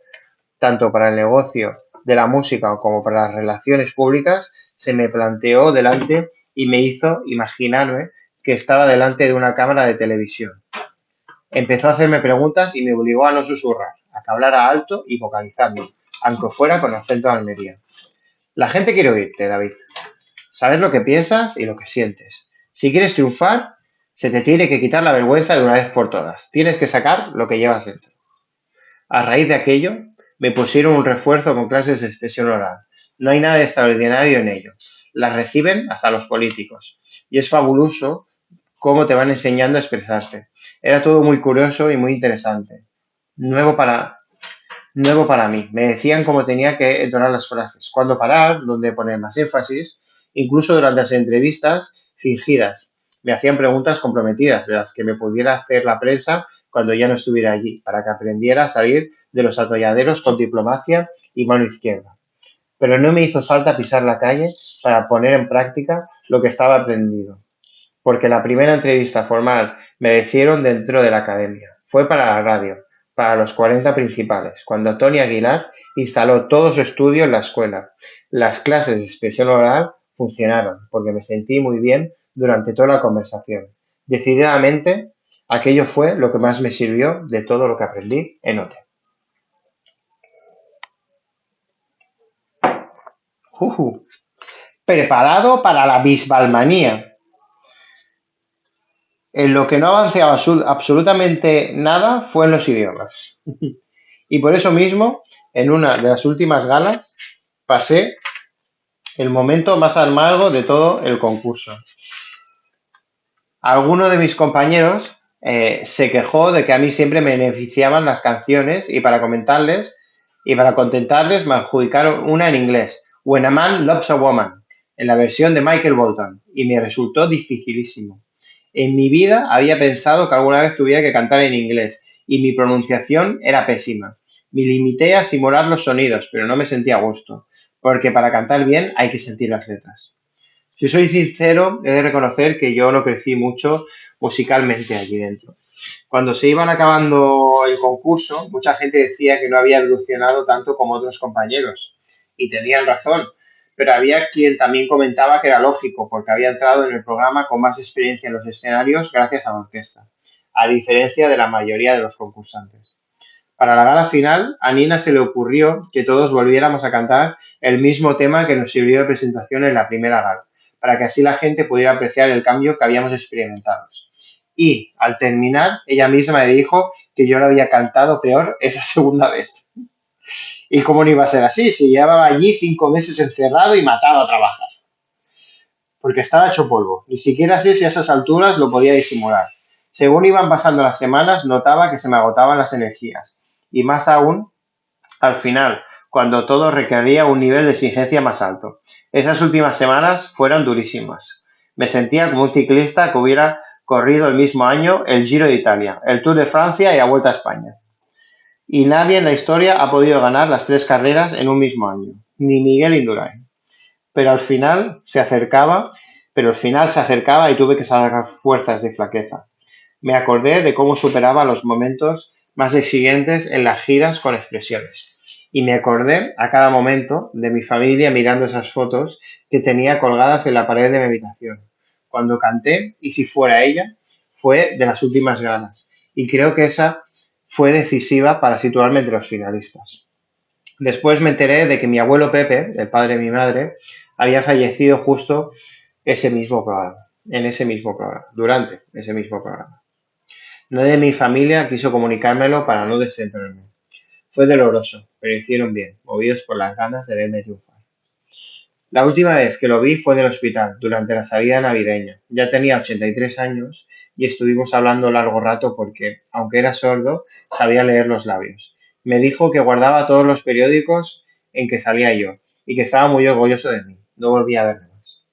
tanto para el negocio de la música como para las relaciones públicas, se me planteó delante y me hizo imaginarme que estaba delante de una cámara de televisión. Empezó a hacerme preguntas y me obligó a no susurrar, a que hablara alto y vocalizando, aunque fuera con acento de Almería. La gente quiere oírte, David. Sabes lo que piensas y lo que sientes. Si quieres triunfar, Se te tiene que quitar la vergüenza de una vez por todas. Tienes que sacar lo que llevas dentro. A raíz de aquello, me pusieron un refuerzo con clases de expresión oral. No hay nada de extraordinario en ello. Las reciben hasta los políticos. Y es fabuloso cómo te van enseñando a expresarte. Era todo muy curioso y muy interesante. Nuevo para, nuevo para mí. Me decían cómo tenía que entonar las frases, cuándo parar, dónde poner más énfasis, incluso durante las entrevistas fingidas. Me hacían preguntas comprometidas de las que me pudiera hacer la prensa cuando ya no estuviera allí, para que aprendiera a salir de los atolladeros con diplomacia y mano izquierda. Pero no me hizo falta pisar la calle para poner en práctica lo que estaba aprendido, porque la primera entrevista formal me hicieron dentro de la academia. Fue para la radio, para los 40 principales, cuando Tony Aguilar instaló todo su estudio en la escuela. Las clases de expresión oral funcionaron, porque me sentí muy bien durante toda la conversación. Decididamente, aquello fue lo que más me sirvió de todo lo que aprendí en OTE. Preparado para la bisbalmanía. En lo que no avancé absolutamente nada fue en los idiomas. Y por eso mismo, en una de las últimas galas, pasé el momento más amargo de todo el concurso. Alguno de mis compañeros se quejó de que a mí siempre me beneficiaban las canciones y para contentarles me adjudicaron una en inglés, When a Man Loves a Woman, en la versión de Michael Bolton, y me resultó dificilísimo. En mi vida había pensado que alguna vez tuviera que cantar en inglés y mi pronunciación era pésima. Me limité a simular los sonidos, pero no me sentía a gusto, porque para cantar bien hay que sentir las letras. Si soy sincero, he de reconocer que yo no crecí mucho musicalmente allí dentro. Cuando se iban acabando el concurso, mucha gente decía que no había evolucionado tanto como otros compañeros. Y tenían razón. Pero había quien también comentaba que era lógico, porque había entrado en el programa con más experiencia en los escenarios gracias a la orquesta, a diferencia de la mayoría de los concursantes. Para la gala final, a Nina se le ocurrió que todos volviéramos a cantar el mismo tema que nos sirvió de presentación en la primera gala, para que así la gente pudiera apreciar el cambio que habíamos experimentado. Y, al terminar, ella misma me dijo que yo lo había cantado peor esa segunda vez. ¿Y cómo no iba a ser así? Si llevaba allí 5 meses encerrado y matado a trabajar. Porque estaba hecho polvo. Ni siquiera sé si a esas alturas lo podía disimular. Según iban pasando las semanas, notaba que se me agotaban las energías. Y más aún, al final, cuando todo requería un nivel de exigencia más alto. Esas últimas semanas fueron durísimas. Me sentía como un ciclista que hubiera corrido el mismo año el Giro de Italia, el Tour de Francia y la Vuelta a España. Y nadie en la historia ha podido ganar las 3 carreras en un mismo año, ni Miguel Indurain. Pero al final se acercaba, pero al final se acercaba y tuve que sacar fuerzas de flaqueza. Me acordé de cómo superaba los momentos más exigentes en las giras con expresiones. Y me acordé a cada momento de mi familia mirando esas fotos que tenía colgadas en la pared de mi habitación. Cuando canté, y si fuera ella, fue de las últimas galas. Y creo que esa fue decisiva para situarme entre los finalistas. Después me enteré de que mi abuelo Pepe, el padre de mi madre, había fallecido justo ese mismo programa, en ese mismo programa, durante ese mismo programa. Nadie de mi familia quiso comunicármelo para no descentrarme. Fue doloroso, pero hicieron bien, movidos por las ganas de verme triunfar. La última vez que lo vi fue en el hospital, durante la salida navideña. Ya tenía 83 años y estuvimos hablando largo rato porque, aunque era sordo, sabía leer los labios. Me dijo que guardaba todos los periódicos en que salía yo y que estaba muy orgulloso de mí. No volví a verlo más.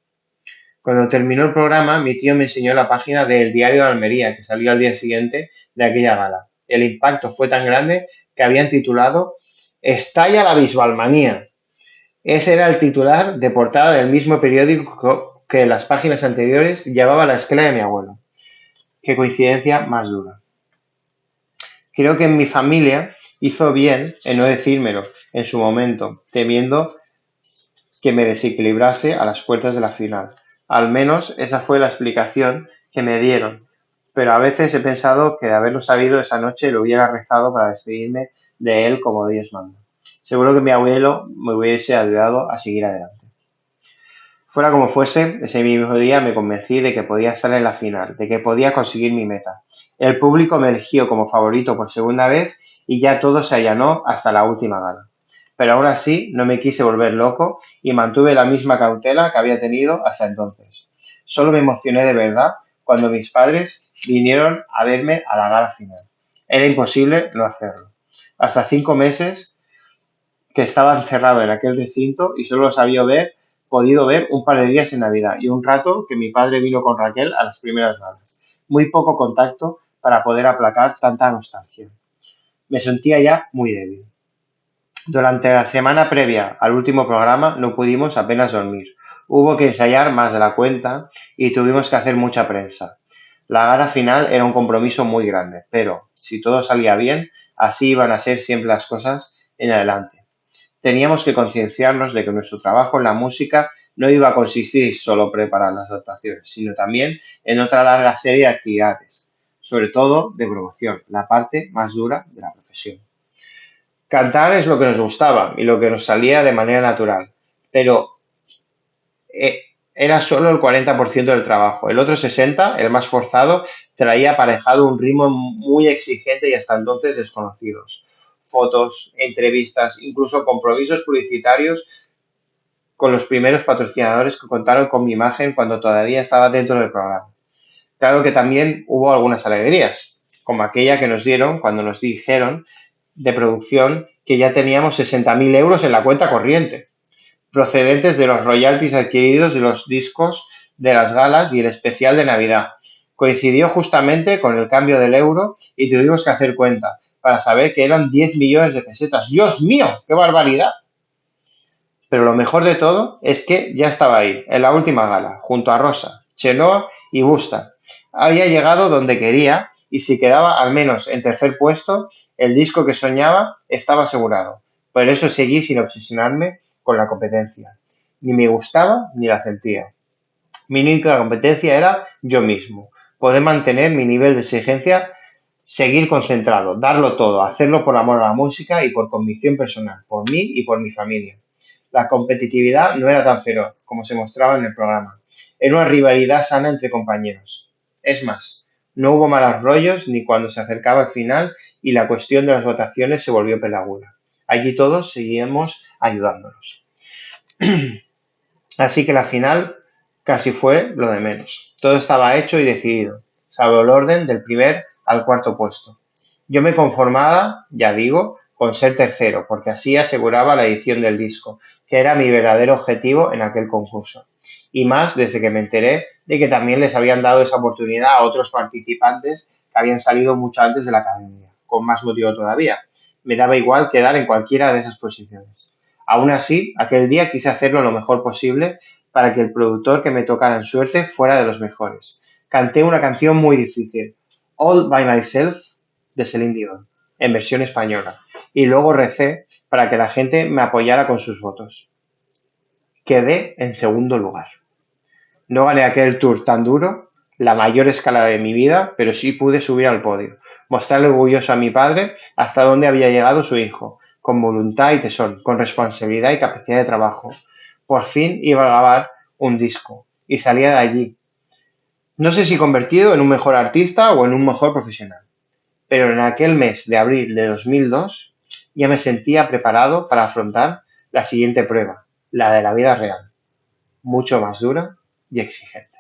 Cuando terminó el programa, mi tío me enseñó la página del Diario de Almería, que salió al día siguiente de aquella gala. El impacto fue tan grande que habían titulado Estalla la bisbalmanía. Ese era el titular de portada del mismo periódico que en las páginas anteriores llevaba la esquela de mi abuelo. Qué coincidencia más dura. Creo que en mi familia hizo bien en no decírmelo en su momento, temiendo que me desequilibrase a las puertas de la final. Al menos esa fue la explicación que me dieron, pero a veces he pensado que de haberlo sabido esa noche lo hubiera rezado para despedirme de él como Dios manda. Seguro que mi abuelo me hubiese ayudado a seguir adelante. Fuera como fuese, ese mismo día me convencí de que podía estar en la final, de que podía conseguir mi meta. El público me eligió como favorito por segunda vez y ya todo se allanó hasta la última gala. Pero aún así no me quise volver loco y mantuve la misma cautela que había tenido hasta entonces. Solo me emocioné de verdad cuando mis padres vinieron a verme a la gala final. Era imposible no hacerlo. Hasta 5 meses que estaba encerrado en aquel recinto y solo los había podido ver un par de días en Navidad y un rato que mi padre vino con Raquel a las primeras galas. Muy poco contacto para poder aplacar tanta nostalgia. Me sentía ya muy débil. Durante la semana previa al último programa no pudimos apenas dormir. Hubo que ensayar más de la cuenta y tuvimos que hacer mucha prensa. La gala final era un compromiso muy grande, pero si todo salía bien, así iban a ser siempre las cosas en adelante. Teníamos que concienciarnos de que nuestro trabajo en la música no iba a consistir solo en preparar las actuaciones, sino también en otra larga serie de actividades, sobre todo de promoción, la parte más dura de la profesión. Cantar es lo que nos gustaba y lo que nos salía de manera natural, pero eh, era solo el 40% del trabajo. El otro 60%, el más forzado, traía aparejado un ritmo muy exigente y hasta entonces desconocidos. Fotos, entrevistas, incluso compromisos publicitarios con los primeros patrocinadores que contaron con mi imagen cuando todavía estaba dentro del programa. Claro que también hubo algunas alegrías, como aquella que nos dieron cuando nos dijeron de producción que ya teníamos 60.000 euros en la cuenta corriente, procedentes de los royalties adquiridos de los discos de las galas y el especial de Navidad. Coincidió justamente con el cambio del euro y tuvimos que hacer cuenta para saber que eran 10 millones de pesetas. ¡Dios mío! ¡Qué barbaridad! Pero lo mejor de todo es que ya estaba ahí, en la última gala, junto a Rosa, Chenoa y Busta. Había llegado donde quería y si quedaba al menos en tercer puesto, el disco que soñaba estaba asegurado. Por eso seguí sin obsesionarme con la competencia. Ni me gustaba ni la sentía. Mi única competencia era yo mismo. Poder mantener mi nivel de exigencia, seguir concentrado, darlo todo, hacerlo por amor a la música y por convicción personal, por mí y por mi familia. La competitividad no era tan feroz como se mostraba en el programa. Era una rivalidad sana entre compañeros. Es más, no hubo malos rollos ni cuando se acercaba el final y la cuestión de las votaciones se volvió pelaguda. Allí todos seguíamos ayudándonos. Así que la final casi fue lo de menos. Todo estaba hecho y decidido, salvo el orden del primer al cuarto puesto. Yo me conformaba, ya digo, con ser tercero, porque así aseguraba la edición del disco, que era mi verdadero objetivo en aquel concurso. Y más desde que me enteré de que también les habían dado esa oportunidad a otros participantes que habían salido mucho antes de la academia, con más motivo todavía. Me daba igual quedar en cualquiera de esas posiciones. Aún así, aquel día quise hacerlo lo mejor posible para que el productor que me tocara en suerte fuera de los mejores. Canté una canción muy difícil, All by Myself, de Celine Dion, en versión española, y luego recé para que la gente me apoyara con sus votos. Quedé en segundo lugar. No gané aquel tour tan duro, la mayor escala de mi vida, pero sí pude subir al podio, mostrarle orgulloso a mi padre hasta dónde había llegado su hijo, con voluntad y tesón, con responsabilidad y capacidad de trabajo. Por fin iba a grabar un disco y salía de allí. No sé si convertido en un mejor artista o en un mejor profesional, pero en aquel mes de abril de 2002 ya me sentía preparado para afrontar la siguiente prueba, la de la vida real, mucho más dura y exigente.